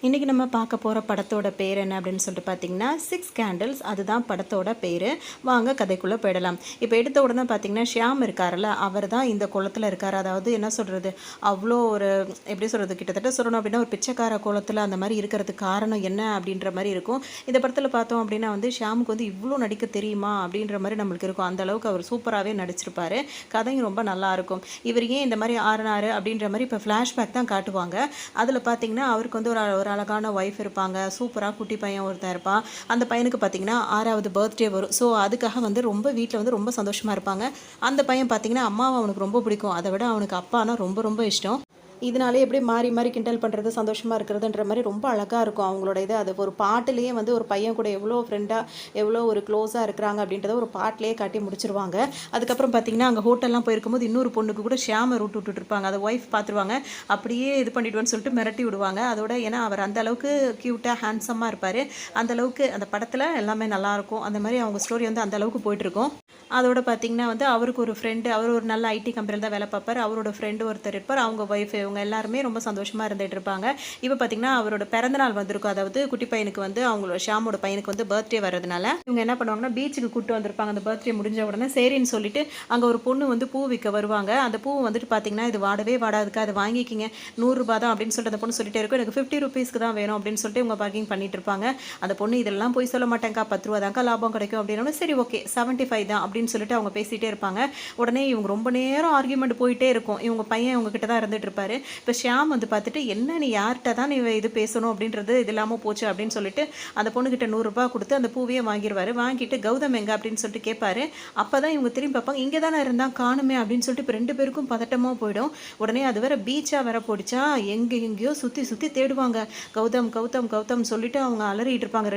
இன்றைக்கி நம்ம பார்க்க போகிற படத்தோட பேர் என்ன அப்படின்னு சொல்லிட்டு பார்த்தீங்கன்னா 6 கேண்டில்ஸ். அதுதான் படத்தோட பேர். வாங்க கதைக்குள்ளே போயிடலாம். இப்போ எடுத்த உடனே பார்த்தீங்கன்னா ஷியாம் இருக்கார்ல, அவர் தான் இந்த குளத்தில் இருக்கார். அதாவது என்ன சொல்கிறது, அவ்வளோ ஒரு எப்படி சொல்கிறது, கிட்டத்தட்ட சொல்லணும் அப்படின்னா ஒரு பிச்சைக்கார குளத்தில் அந்த மாதிரி இருக்கிறதுக்கு காரணம் என்ன அப்படின்ற மாதிரி இருக்கும். இந்த படத்தில் பார்த்தோம் அப்படின்னா வந்து ஷியாமுக்கு வந்து இவ்வளோ நடிக்க தெரியுமா அப்படின்ற மாதிரி நம்மளுக்கு இருக்கும். அந்த அளவுக்கு அவர் சூப்பராகவே நடிச்சிருப்பார். கதையும் ரொம்ப நல்லாயிருக்கும். இவர் ஏன் இந்த மாதிரி ஆறினார் அப்படின்ற மாதிரி இப்போ ஃப்ளாஷ்பேக் தான் காட்டுவாங்க. அதில் பார்த்தீங்கன்னா அவருக்கு வந்து ஒரு அழகான ஒய்ஃப் இருப்பாங்க. சூப்பராக குட்டி பையன் ஒருத்தன் இருப்பான். அந்த பையனுக்கு பார்த்தீங்கன்னா 6வது பர்த்டே வரும். ஸோ அதுக்காக வந்து ரொம்ப வீட்டில் வந்து ரொம்ப சந்தோஷமாக இருப்பாங்க. அந்த பையன் பார்த்தீங்கன்னா அம்மாவை அவனுக்கு ரொம்ப பிடிக்கும். அதை விட அவனுக்கு அப்பானா ரொம்ப ரொம்ப இஷ்டம். இதனாலே எப்படி மாறி மாறி கிண்டல் பண்ணுறது, சந்தோஷமாக இருக்கிறதுன்ற மாதிரி ரொம்ப அழகாக இருக்கும் அவங்களோட இது. அது ஒரு பாட்டிலேயே வந்து ஒரு பையன் கூட எவ்வளோ ஃப்ரெண்டாக எவ்வளோ ஒரு க்ளோஸாக இருக்கிறாங்க அப்படின்றத ஒரு பாட்டிலேயே காட்டி முடிச்சிருவாங்க. அதுக்கப்புறம் பார்த்திங்கன்னா அங்கே ஹோட்டல்லாம் போயிருக்கும்போது இன்னொரு பொண்ணுக்கு கூட ஷியாமை ரூட் விட்டுருப்பாங்க. அதை ஒய்ஃப் பார்த்துருவாங்க. அப்படியே இது பண்ணிவிடுவோன்னு சொல்லிட்டு மிரட்டி விடுவாங்க. அதோட ஏன்னா அவர் அந்த அளவுக்கு க்யூட்டாக ஹேண்ட்ஸமாக இருப்பார். அந்தளவுக்கு அந்த படத்தில் எல்லாமே நல்லாயிருக்கும். அந்த மாதிரி அவங்க ஸ்டோரி வந்து அந்தளவுக்கு போயிட்டுருக்கும். அதோட பார்த்திங்கன்னா வந்து அவருக்கு ஒரு ஃப்ரெண்டு, அவர் ஒரு நல்ல ஐடி கம்பெனியில் தான் வேலை பார்ப்பார். அவரோட ஃப்ரெண்டு ஒருத்தர் இருப்பார். அவங்க ஒய்ஃப், இவங்க எல்லாருமே ரொம்ப சந்தோஷமாக இருந்துகிட்டு இருப்பாங்க. இப்போ பார்த்திங்கன்னா அவரோட பிறந்தநாள் வந்திருக்கும். அதாவது குட்டி பையனுக்கு வந்து அவங்களோட ஷியாமோட பையனுக்கு வந்து பர்த்டே வர்றதுனால இவங்க என்ன பண்ணுவாங்கன்னா பீச்சுக்கு கூப்பிட்டு வந்திருப்பாங்க. அந்த பர்த்டே முடிஞ்ச உடனே சரின்னு சொல்லிட்டு அங்கே ஒரு பொண்ணு வந்து பூ விற்க வருவாங்க. அந்த பூ வந்துட்டு பார்த்திங்கன்னா இது வாடவே வாடாதுக்கா, அது வாங்கிக்கிங்க, 100 ரூபா தான் அப்படின்னு சொல்லிட்டு அந்த பொண்ணு சொல்லிட்டே இருக்கும். எனக்கு 50 ருபீஸ்க்கு தான் வேணும் அப்படின்னு சொல்லிட்டு இவங்க பார்க்கிங் பண்ணிட்டு இருப்பாங்க. அந்த பொண்ணு இதெல்லாம் போய் சொல்ல மாட்டேங்க்கா, 10 ரூபா தான்க்கா லாபம் கிடைக்கும் அப்படின்னா சரி ஓகே 75 தான் அப்படின்னு சொல்லிட்டு அவங்க பேசிகிட்டே இருப்பாங்க. உடனே இவங்க ரொம்ப நேரம் ஆர்கியூமெண்ட் போயிட்டே இருக்கும். இவங்க பையன் இவங்க கிட்ட தான் இருந்துட்டு இருப்பாரு. இப்போ ஷியாம் வந்து பார்த்துட்டு என்ன நீ யார்கிட்ட தான் நீ இது பேசணும் அப்படின்றது இது இல்லாமல் போச்சு அப்படின்னு சொல்லிட்டு அந்த பொண்ணுக்கிட்ட 100 ரூபா கொடுத்து அந்த பூவையே வாங்கிடுவார். வாங்கிட்டு கௌதம் எங்க அப்படின்னு சொல்லிட்டு கேட்பாரு. அப்போ தான் இவங்க திரும்பி பார்ப்பாங்க, இங்கே தானே இருந்தால் காணுமே அப்படின்னு சொல்லிட்டு இப்போ 2 பேருக்கும் பதட்டமாக போயிடும். உடனே அது வேற பீச்சாக வேற போயிடுச்சா, எங்கேயோ சுற்றி சுற்றி தேடுவாங்க. கௌதம் கௌதம் கௌதம் சொல்லிட்டு அவங்க அலறிட்டு இருப்பாங்க.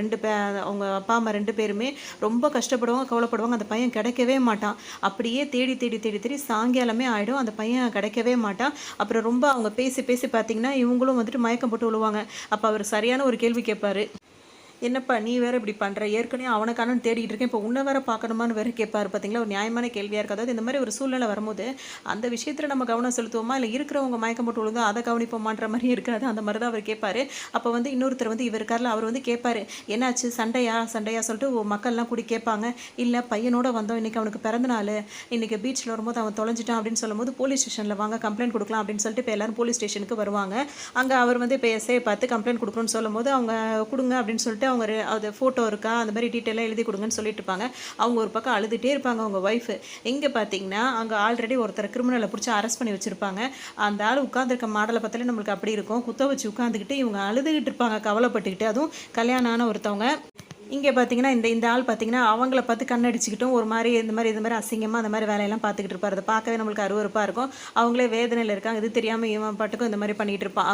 அவங்க அப்பா அம்மா 2 பேருமே ரொம்ப கஷ்டப்படுவாங்க, கவலைப்படுவாங்க. அந்த பையன் கிடைக்கவே மாட்டான். அப்படியே தேடி தேடி தேடி தேடி சாயங்காலமே ஆகிடும். அந்த பையன் கிடைக்கவே மாட்டான். அப்புறம் ரொம்ப அவங்க பேசி பேசி பார்த்தீங்கன்னா இவங்களும் வந்துட்டு மயக்கம் போட்டு விழுவாங்க. அப்போ அவர் சரியான ஒரு கேள்வி கேட்பாரு. என்னப்பா நீ வேறு இப்படி பண்ணுற, ஏற்கனவே அவனுக்கானு தேடிட்டு இருக்கேன், இப்போ உன்னை வேறு பார்க்கணுமான்னு வேறு கேட்பார். பார்த்தீங்களா, ஒரு நியாயமான கேள்வியாக இருக்குது. அதாவது இந்த மாதிரி ஒரு சூழ்நிலை வரும்போது அந்த விஷயத்தில் நம்ம கவனம் செலுத்துவோமா, இல்லை இருக்கிறவங்க மயக்கம் போட்டு விழுந்தோ அதை கவனிப்போமான்ற மாதிரி இருக்காது. அந்த மாதிரி தான் அவர் கேட்பார். அப்போ வந்து இன்னொருத்தர் வந்து இவர் இருக்கார்ல, அவர் வந்து கேட்பார், என்னாச்சு சண்டையா சொல்லிட்டு மக்கள்லாம் கூடி கேட்பாங்க. இல்லை பையனோட வந்தோம், இன்றைக்கி அவனுக்கு பிறந்தநாள், இன்றைக்கி பீச்சில் வரும்போது அவன் தொலைஞ்சிட்டான் அப்படின்னு சொல்லும்போது போலீஸ் ஸ்டேஷனில் வாங்க கம்ப்ளைண்ட் கொடுக்கலாம் அப்படின்னு சொல்லிட்டு இப்போ எல்லோரும் போலீஸ் ஸ்டேஷனுக்கு வருவாங்க. அங்கே அவர் வந்து இப்போ எஸ்ஐயை பார்த்து கம்ப்ளைண்ட் கொடுக்கணும்னு சொல்லும்போது அவங்க கொடுங்க அப்படின்னு சொல்லிட்டு அவங்க அது ஃபோட்டோ இருக்கா அந்த மாதிரி டீட்டெயிலாக எழுதி கொடுங்கன்னு சொல்லிட்டு இருப்பாங்க. அவங்க ஒரு பக்கம் அழுதுகிட்டே இருப்பாங்க அவங்க ஒய்ஃபு. எங்கே பார்த்தீங்கன்னா அங்கே ஆல்ரெடி ஒருத்தர் கிரிமினலை பிடிச்சி அரெஸ்ட் பண்ணி வச்சுருப்பாங்க. அந்த ஆள் உட்காந்துருக்க மாடலை பார்த்தாலே நம்மளுக்கு அப்படி இருக்கும். குத்த வச்சு உட்காந்துக்கிட்டு இவங்க அழுதுகிட்டு இருப்பாங்க, கவலைப்பட்டுக்கிட்டு. அதுவும் கல்யாணம் ஆன ஒருத்தவங்க. இங்கே பார்த்தீங்கன்னா இந்த ஆள் பார்த்தீங்கன்னா அவங்கள பார்த்து கண்ணடிச்சிக்கிட்டும் ஒரு மாதிரி இது மாதிரி அசிங்கமாக அந்த மாதிரி வேலையெல்லாம் பார்த்துக்கிட்டு இருப்பார். அதை பார்க்கவே நம்மளுக்கு அருவருப்பாக இருக்கும். அவங்களே வேதனையில் இருக்காங்க, இது தெரியாமல் இவன் பாட்டுக்கும் இந்த மாதிரி பண்ணிகிட்டு இருப்பான்.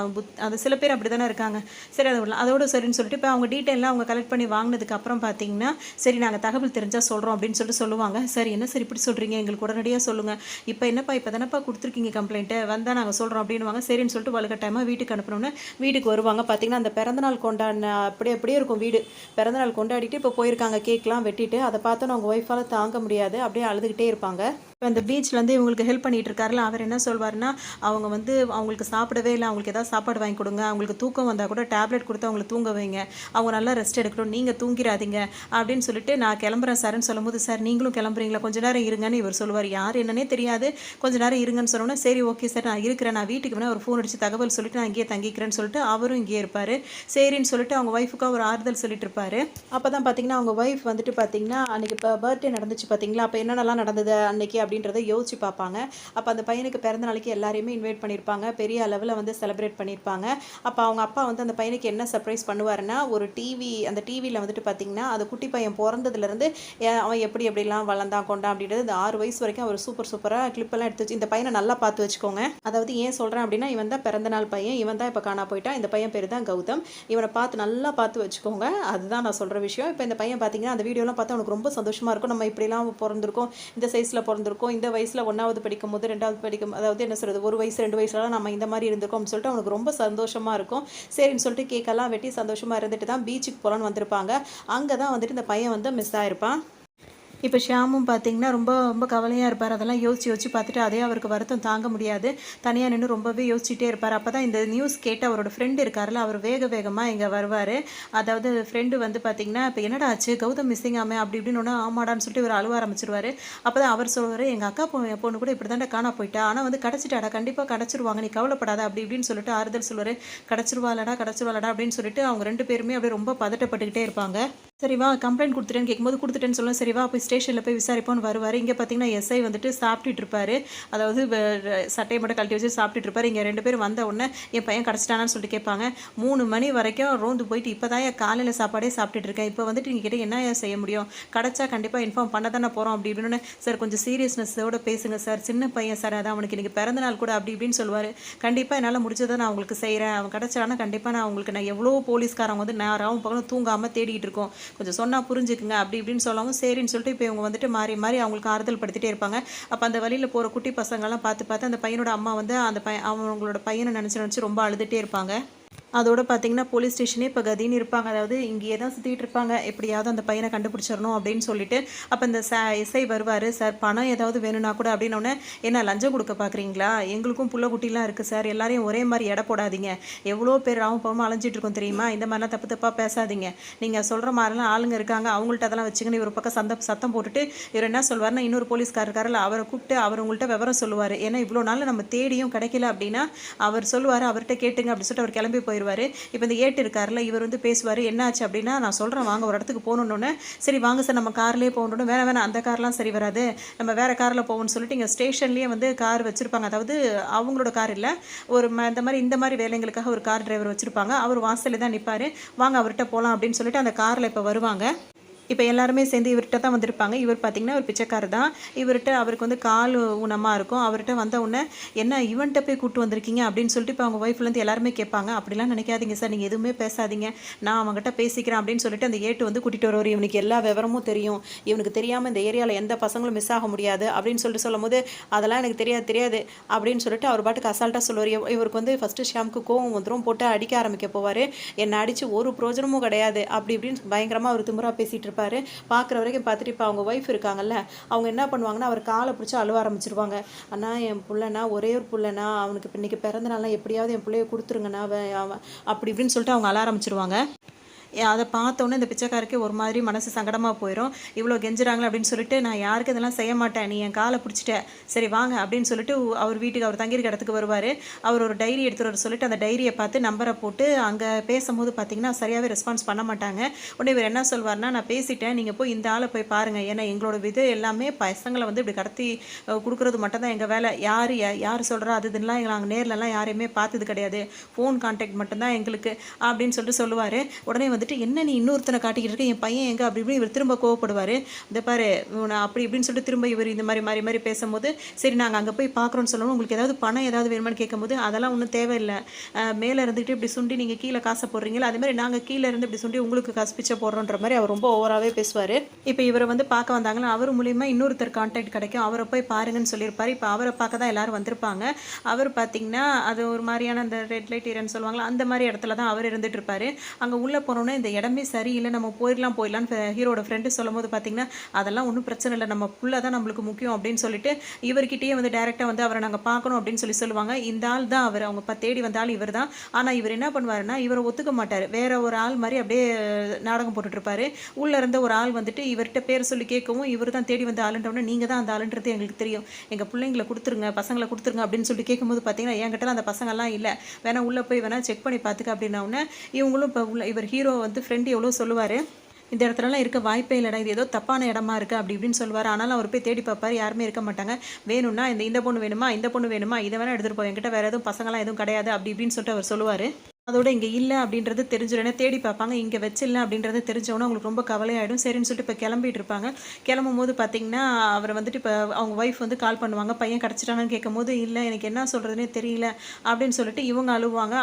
அது சில பேர் அப்படி தானே இருக்காங்க. சரி அதோட சரின்னு சொல்லிட்டு இப்போ அவங்க டீட்டெயிலாம் அவங்க கலெக்ட் பண்ணி வாங்கினதுக்கு அப்புறம் பார்த்தீங்கன்னா சரி நாங்கள் தகவல் தெரிஞ்சால் சொல்கிறோம் அப்படின்னு சொல்லிட்டு சொல்லுவாங்க. சரி என்ன சரி இப்படி சொல்கிறீங்க, எங்களுக்கு உடனடியாக சொல்லுங்கள், இப்போ என்னப்பா இப்போ தானப்பா கொடுத்துருக்கீங்க கம்ப்ளைண்ட்டு, வந்தால் நாங்கள் சொல்கிறோம் அப்படின்வாங்க. சரின்னு சொல்லிட்டு வலுக்கட்டாயமாக வீட்டுக்கு அனுப்பினோன்னே வீட்டுக்கு வருவாங்க. பார்த்தீங்கன்னா அந்த பிறந்தநாள் கொண்டாடின அப்படியே இருக்கும் வீடு. பிறந்தநாள் கொண்டாடிட்டு இப்போ போயிருக்காங்க, கேக்லாம் வெட்டிட்டு. அதை பார்த்தோன்னு அவங்க ஒய்ஃபால் தாங்க முடியாது, அப்படியே அழுதுகிட்டே இருப்பாங்க. இப்போ அந்த பீச்சில் வந்து இவங்களுக்கு ஹெல்ப் பண்ணிகிட்டு இருக்காருல, அவர் என்ன சொல்வார்னா, அவங்க வந்து அவங்களுக்கு சாப்பிடவே இல்லை, அவங்களுக்கு ஏதாவது சாப்பாடு வாங்கி கொடுங்க, அவங்களுக்கு தூக்கம் வந்தால் கூட டேப்லெட் கொடுத்து அவங்களை தூங்க வைங்க, அவங்க நல்லா ரெஸ்ட் எடுக்கணும், நீங்கள் தூங்கிடாதீங்க அப்படின்னு சொல்லிட்டு நான் கிளம்புறேன் சார்ன்னு சொல்லும்போது, சார் நீங்களும் கிளம்புறீங்களா, கொஞ்சம் நேரம் இருங்கன்னு இவர் சொல்லுவார். யார் என்னன்னே தெரியாது. கொஞ்சம் நேரம் இருங்கன்னு சொன்னோன்னா சரி ஓகே சார் நான் இருக்கிறேன், நான் வீட்டுக்கு வேணால் ஒரு ஃபோன் அடித்து தகவல் சொல்லிட்டு நான் இங்கேயே தங்கிக்கிறேன்னு சொல்லிட்டு அவரும் இங்கேயே இருப்பார். சரின்னு சொல்லிட்டு அவங்க ஒய்ஃபுக்காக ஒரு ஆறுதல் சொல்லிட்டு இருப்பார். அப்போ தான் பார்த்தீங்கன்னா அவங்க ஒய்ஃப் வந்துட்டு பார்த்தீங்கன்னா அன்றைக்கி இப்போ பர்த்டே நடந்துச்சு பார்த்தீங்களா, அப்போ என்னென்னலாம் நடந்தது அன்றைக்கி அப்படின்றத யோசிச்சு பார்ப்பாங்க. அப்போ அந்த பையனுக்கு பிறந்த நாளைக்கு எல்லாரையுமே இன்வைட் பண்ணியிருப்பாங்க, பெரிய அளவில் வந்து செலிப்ரேட் பண்ணியிருப்பாங்க. அப்போ அவங்க அப்பா வந்து அந்த பையனுக்கு என்ன சர்ப்ரைஸ் பண்ணுவாருன்னா, ஒரு டிவி, அந்த டிவியில் வந்துட்டு பார்த்தீங்கன்னா அது குட்டி பையன் பிறந்ததுலேருந்து அவன் எப்படிலாம் வளர்ந்தான் கொண்டான் அப்படின்றது இந்த 6 வயசு வரைக்கும் அவர் சூப்பராக கிளிப்பெல்லாம் எடுத்து வச்சு இந்த பையனை நல்லா பார்த்து வச்சுக்கோங்க. அதாவது ஏன் சொல்கிறேன் அப்படின்னா இவன் தான் பிறந்தநாள் பையன், இவன் தான் இப்போ காணா போயிட்டான், இந்த பையன் பேர் தான் கௌதம், இவனை நல்லா பார்த்து வச்சுக்கோங்க. அதுதான் நான் சொல்கிற விஷயம். இப்போ இந்த பையன் பார்த்தீங்கன்னா அந்த வீடியோலாம் பார்த்தா அவனுக்கு ரொம்ப சந்தோஷமாக இருக்கும். நம்ம இப்படிலாம் பிறந்திருக்கோம், இந்த சைஸில் பிறந்திருக்கோம், இந்த வயசில் 1வது படிக்கும் போது 2வது படிக்கும், அதாவது என்ன சொல்கிறது, 1 வயசு 2 வயசுலாம் நம்ம இந்த மாதிரி இருந்திருக்கோம்னு சொல்லிட்டு அவனுக்கு ரொம்ப சந்தோஷமாக இருக்கும். சரின்னு சொல்லிட்டு கேக்கெல்லாம் வெட்டி சந்தோஷமாக இருந்துட்டு தான் பீச்சுக்கு போகலான்னு வந்திருப்பாங்க. அங்கே தான் வந்துட்டு இந்த பையன் வந்து மிஸ் ஆகிருப்பான். இப்போ ஷியாமும் பார்த்தீங்கன்னா ரொம்ப ரொம்ப கவலையாக இருப்பார். அதெல்லாம் யோசிச்சு பார்த்துட்டு அதே அவருக்கு வருத்தம் தாங்க முடியாது. தனியாக நின்று ரொம்பவே யோசிச்சுட்டே இருப்பார். அப்போ தான் இந்த நியூஸ் கேட்டு அவரோட ஃப்ரெண்டு இருக்கார்ல, அவர் வேக வேகமாக இங்கே வருவார். அதாவது ஃப்ரெண்டு வந்து பார்த்தீங்கன்னா, இப்போ என்னடா ஆச்சு கௌதம் மிஸ்ஸிங் ஆமே அப்படி இப்படின்னு ஒன்று ஆமாடான்னு சொல்லிட்டு இவர் அழுவ ஆரம்பிச்சிருவார். அப்போ தான் அவர் சொல்லுவார், எங்கள் அக்கா பொண்ணு கூட இப்படி தாண்டா காணா போயிட்டா, ஆனால் வந்து கிடச்சிட்டாடா, கண்டிப்பாக கிடச்சிருவாங்க, நீ கவலைப்படாத அப்படி இப்படின்னு சொல்லிட்டு ஆறுதல் சொல்லுவார். கிடச்சிருவாளடா அப்படின்னு சொல்லிட்டு அவங்க 2 பேருமே அப்படியே ரொம்ப பதட்டப்பட்டுக்கிட்டே இருப்பாங்க. சரி வா கம்ப்ளைண்ட் கொடுத்துட்டேன்னு கேட்கும்போது கொடுத்துட்டேன்னு சொல்லுவேன். சரி வா போய் ஸ்டேஷனில் போய் விசாரிப்போன்னு வருவார். இங்கே பார்த்தீங்கன்னா எஸ்ஐ வந்துட்டு சாப்பிட்டுட்டு இருப்பார். அதாவது சட்டையை மட்டும் கழட்டி வச்சு சாப்பிட்டுட்டு இருப்பார். இங்கே 2 பேர் வந்த உடனே என் பையன் கிடச்சிட்டானான்னு சொல்லிட்டு கேட்பாங்க. 3 மணி வரைக்கும் ரோந்து போயிட்டு இப்போ தான் காலையில் சாப்பாடே சாப்பிட்டுட்டு இருக்கேன். இப்போ வந்துட்டு நீங்கள் கிட்ட என்ன செய்ய முடியும், கிடச்சா கண்டிப்பாக இன்ஃபார்ம் பண்ண தானே போகிறோம் அப்படி இப்படின்னு. சார் கொஞ்சம் சீரியஸ்னஸோட பேசுங்க சார், சின்ன பையன் சார், அதான் அவனுக்கு இன்றைக்கி பிறந்த நாள் கூட அப்படி இப்படின்னு சொல்லுவார். கண்டிப்பாக என்னால் முடிஞ்சதை நான் உங்களுக்கு செய்கிறேன், அவன் கிடச்சானா கண்டிப்பாக நான் உங்களுக்கு நான் எவ்வளோ போலீஸ்காரங்க வந்து நேரம் பக்கம் தூங்காமல் தேடிக்கிட்டு இருக்கோம், கொஞ்சம் சொன்னால் புரிஞ்சுக்குங்க அப்படி இப்படின்னு சொல்லவும் சரின்னு சொல்லிட்டு இப்போ இவங்க வந்துட்டு மாறி மாறி அவங்களுக்கு ஆறுதல் படுத்திட்டே இருப்பாங்க. அப்போ அந்த வழியில் போகிற குட்டி பசங்கள்லாம் பார்த்து அந்த பையனோட அம்மா வந்து அந்த அவங்களோட பையனை நினச்சி ரொம்ப அழுதுகிட்டே இருப்பாங்க. அதோடு பார்த்தீங்கன்னா போலீஸ் ஸ்டேஷனே இப்போ கதின்னு இருப்பாங்க. அதாவது இங்கேயே தான் சுற்றிட்டு இருப்பாங்க, எப்படியாவது அந்த பையனை கண்டுபிடிச்சிடணும் அப்படின்னு சொல்லிட்டு. அப்போ இந்த எஸ்ஐ வருவார். சார் பணம் ஏதாவது வேணும்னா கூட அப்படின்னோடனே, என்ன லஞ்சம் கொடுக்க பார்க்குறீங்களா, எங்களுக்கும் புள்ள குட்டிலாம் இருக்குது சார், எல்லாரையும் ஒரே மாதிரி எடை போடாதீங்க, எவ்வளோ பேர் ராமபுரமாக அலைஞ்சிட்டு இருக்கோம் தெரியுமா, இந்த மாதிரிலாம் தப்பு தப்பாக பேசாதீங்க, நீங்கள் சொல்கிற மாதிரிலாம் ஆளுங்க இருக்காங்க, அவங்கள்ட்ட அதெல்லாம் வச்சுக்கணும். இவர் பக்கம் சத்தம் போட்டுட்டு இவர் என்ன சொல்வார்னா, இன்னொரு போலீஸ்கார் இருக்காரில்ல அவரை கூப்பிட்டு அவர் உங்கள்கிட்ட விவரம் சொல்லுவார். ஏன்னா இவ்வளோ நாள் நம்ம தேடியும் கிடைக்கல அப்படின்னா அவர் சொல்லுவார், அவர்கிட்ட கேட்டுங்க அப்படின்னு சொல்லிட்டு அவர் கிளம்பி போயிடுவார். இப்போ இந்த ஏட்டு இருக்காருல்ல இவர் வந்து பேசுவார். என்னாச்சு அப்படின்னா, நான் சொல்கிறேன் வாங்க ஒரு இடத்துக்கு போகணுன்னு. சரி வாங்க சார் நம்ம கார்லேயே போகணுன்னு. வேணாம் அந்த கார்லாம் சரி வராது, நம்ம வேறு காரில் போகணும்னு சொல்லிட்டு இங்கே ஸ்டேஷன்லேயே வந்து கார் வச்சுருப்பாங்க. அதாவது அவங்களோட கார் இல்லை, ஒரு இந்த மாதிரி வேலைங்களுக்காக ஒரு கார் டிரைவர் வச்சுருப்பாங்க. அவர் வாசலில் தான் நிற்பார். வாங்க அவர்கிட்ட போகலாம் அப்படின்னு சொல்லிட்டு அந்த காரில் இப்போ வருவாங்க. இப்போ எல்லாருமே சேர்ந்து இவர்கிட்ட தான் வந்திருப்பாங்க. இவர் பார்த்திங்கன்னா ஒரு பிச்சைக்காரர் தான். அவருக்கு வந்து கால் ஊனமாக இருக்கும். அவர்கிட்ட வந்த உடனே என்ன இவன்கிட்ட போய் கூப்பிட்டு வந்திருக்கீங்க அப்படின்னு சொல்லிட்டு இப்போ அவங்க ஒய்ஃப்லேருந்து எல்லாருமே கேட்பாங்க. அப்படிலாம் நினைக்காதீங்க சார், நீங்கள் எதுவுமே பேசாதீங்க, நான் அவங்ககிட்ட பேசிக்கிறேன் அப்படின்னு சொல்லிட்டு அந்த ஏட்டு வந்து கூட்டிகிட்டு வருவார். இவனுக்கு எல்லா விவரமும் தெரியும், இவனுக்கு தெரியாமல் இந்த ஏரியாவில் எந்த பசங்களும் மிஸ் ஆக முடியாது அப்படின்னு சொல்லிட்டு சொல்லும் போது, அதெல்லாம் எனக்கு தெரியாது அப்படின்னு சொல்லிட்டு அவர் பாட்டுக்கு அசால்ட்டாக சொல்லுவார். இவருக்கு வந்து ஃபஸ்ட்டு ஷியாமுக்கு கோவம் வந்துடும், போட்டு அடிக்க ஆரம்பிக்க போவார். என்னை அடித்து ஒரு பிரோஜனமும் கிடையாது அப்படி இப்படின்னு பயங்கரமாக அவர் திமிரா பேசிகிட்டு இருப்பார். பார்க்குற வரைக்கும் பார்த்துட்டு இப்போ அவங்க ஒய்ஃப் இருக்காங்கல்ல, அவங்க என்ன பண்ணுவாங்கன்னா அவர் காலை பிடிச்சி அழுவ ஆரம்பிச்சிருவாங்க. அண்ணா என் பிள்ளைனா ஒரே ஒரு பிள்ளைனா, அவனுக்கு இன்றைக்கி பிறந்த நாள்லாம் எப்படியாவது என் பிள்ளைய கொடுத்துருங்கண்ணா அவன் அப்படி இப்படின்னு சொல்லிட்டு அவங்க அழ ஆரம்பிச்சிருவாங்க. அதை பார்த்தோன்னே இந்த பிச்சைக்காருக்கு ஒரு மாதிரி மனசு சங்கடமாக போயிடும். இவ்வளோ கெஞ்சுறாங்களே அப்படின்னு சொல்லிட்டு, நான் யாருக்கு இதெல்லாம் செய்ய மாட்டேன், நீ என் காலை பிடிச்சிட்ட, சரி வாங்க அப்படின்னு சொல்லிட்டு அவர் வீட்டுக்கு அவர் தங்கியிருக்க இடத்துக்கு வருவார். அவர் ஒரு டைரி எடுத்துகிட்டு வர சொல்லிட்டு அந்த டைரியை பார்த்து நம்பரை போட்டு அங்கே பேசும்போது பார்த்தீங்கன்னா சரியாகவே ரெஸ்பான்ஸ் பண்ண மாட்டாங்க. உடனே இவர் என்ன சொல்வார்னா, நான் பேசிட்டேன், நீங்கள் போய் இந்த ஆளை போய் பாருங்கள், ஏன்னா எங்களோட விதை எல்லாமே பசங்களை வந்து இப்படி கடத்தி கொடுக்குறது மட்டும் தான் எங்கள் வேலை, யார் சொல்கிறா அதுலாம் நாங்கள் நேர்லலாம் யாரையுமே பார்த்தது கிடையாது, ஃபோன் கான்டாக்ட் மட்டும்தான் எங்களுக்கு அப்படின்னு சொல்லிட்டு சொல்லுவார். உடனே வந்துட்டு என்ன நீ இன்னொருத்தனை காட்டிக்கிட்டு இருக்க, என் பையன் எங்கே அப்படி இப்படி இவர் திரும்ப கோவப்படுவார். இந்த பாரு அப்படி இப்படின்னு சொல்லிட்டு திரும்ப இவர் இந்த மாதிரி பேசும்போது, சரி நாங்கள் அங்கே போய் பார்க்குறோன்னு சொல்லணும், உங்களுக்கு ஏதாவது பணம் ஏதாவது வேணுமான்னு கேட்கும்போது, அதெல்லாம் ஒன்றும் தேவையில்லை, மேலே இருந்துட்டு இப்படி சுண்டி நீங்கள் கீழே காசை போடுறீங்களா, அதே மாதிரி நாங்கள் கீழே இருந்து இப்படி சுண்டி உங்களுக்கு காசு பிச்சை போடுறோன்ற மாதிரி அவர் ரொம்ப ஓவராகவே பேசுவார். இப்போ இவரை வந்து பார்க்க வந்தாங்கன்னா அவர் மூலியமாக இன்னொருத்தர் கான்டாக்ட் கிடைக்கும், அவரை போய் பாருங்கன்னு சொல்லியிருப்பார். இப்போ அவரை பார்க்க தான் எல்லோரும் வந்திருப்பாங்க. அவர் பார்த்திங்கன்னா அது ஒரு மாதிரியான அந்த ரெட் லைட் ஏரியான்னு சொல்லுவாங்களா, அந்த மாதிரி இடத்துல தான் அவர் இருந்துட்டு இருப்பார். அங்கே உள்ளே போனோன்னே இந்த இடமே சரியில்லை, நம்ம போயிடலான்னு ஹீரோட ஃப்ரெண்டு சொல்லும் போது பார்த்தீங்கன்னா, அதெல்லாம் ஒன்றும் பிரச்சனை இல்லை, நம்ம புள்ள தான் நம்மளுக்கு முக்கியம் அப்படின்னு சொல்லிட்டு இவர்கிட்டயே வந்து டைரெக்டாக வந்து அவரை நாங்கள் பார்க்கணும் அப்படின்னு சொல்லுவாங்க. இந்த ஆள் தான் அவர், அவங்க தேடி வந்த ஆள் இவர் தான். ஆனால் இவர் என்ன பண்ணுவாருன்னா, இவரை ஒத்துக்க மாட்டார், வேற ஒரு ஆள் மாதிரி அப்படியே நாடகம் போட்டுட்ருப்பாரு. உள்ளே இருந்த ஒரு ஆள் வந்துட்டு இவர்கிட்ட பேர் சொல்லி கேட்கவும், இவர் தான் தேடி வந்த ஆளுன்றவொன்னே, நீங்கள் தான் அந்த ஆளுன்றது எங்களுக்கு தெரியும், எங்கள் பிள்ளைங்களை கொடுத்துருங்க, பசங்களை கொடுத்துருங்க அப்படின்னு சொல்லிட்டு கேட்கும்போது பார்த்தீங்கன்னா, என்கிட்டலாம் அந்த பசங்கள்லாம் இல்லை, வேணா உள்ளே போய் வேணா செக் பண்ணி பார்த்துக்க அப்படின்னோடனே இவங்களும் இப்போ இவர் ஹீரோ வந்து ஃப்ரெண்டு எவ்வளோ சொல்லுவார், இந்த இடத்துலலாம் இருக்க வாய்ப்பே இல்லைடா, இது ஏதோ தப்பான இடமா இருக்குது அப்படி இப்படின்னு சொல்லுவார். ஆனாலும் அவர் போய் தேடி பார்ப்பார், யாருமே இருக்க மாட்டாங்க. வேணும்னா இந்த பொண்ணு வேணுமா, இந்த பொண்ணு வேணுமா, இதை வேணால் எடுத்துகிட்டு போய், என்கிட்ட வேறு எதுவும் பசங்களாம் எதுவும் கிடையாது அப்படி இப்படின்னு சொல்லிட்டு அவர் சொல்லுவார். அதோட இங்கே இல்லை அப்படின்றது தெரிஞ்சிடனே தேடி பார்ப்பாங்க, இங்கே வச்சில்லை அப்படின்றது தெரிஞ்சவொன்னே அவங்களுக்கு ரொம்ப கவலையாயிடும். சரின்னு சொல்லிட்டு இப்போ கிளம்பிட்டு இருப்பாங்க. கிளம்பும் போது பார்த்தீங்கன்னா அவரை வந்துட்டு இப்போ அவங்க ஒய்ஃப் வந்து கால் பண்ணுவாங்க, பையன் கிடச்சிட்டானு கேட்கும்போது, இல்லை எனக்கு என்ன சொல்கிறதுனே தெரியல அப்படின்னு சொல்லிட்டு இவங்க அழுவாங்க.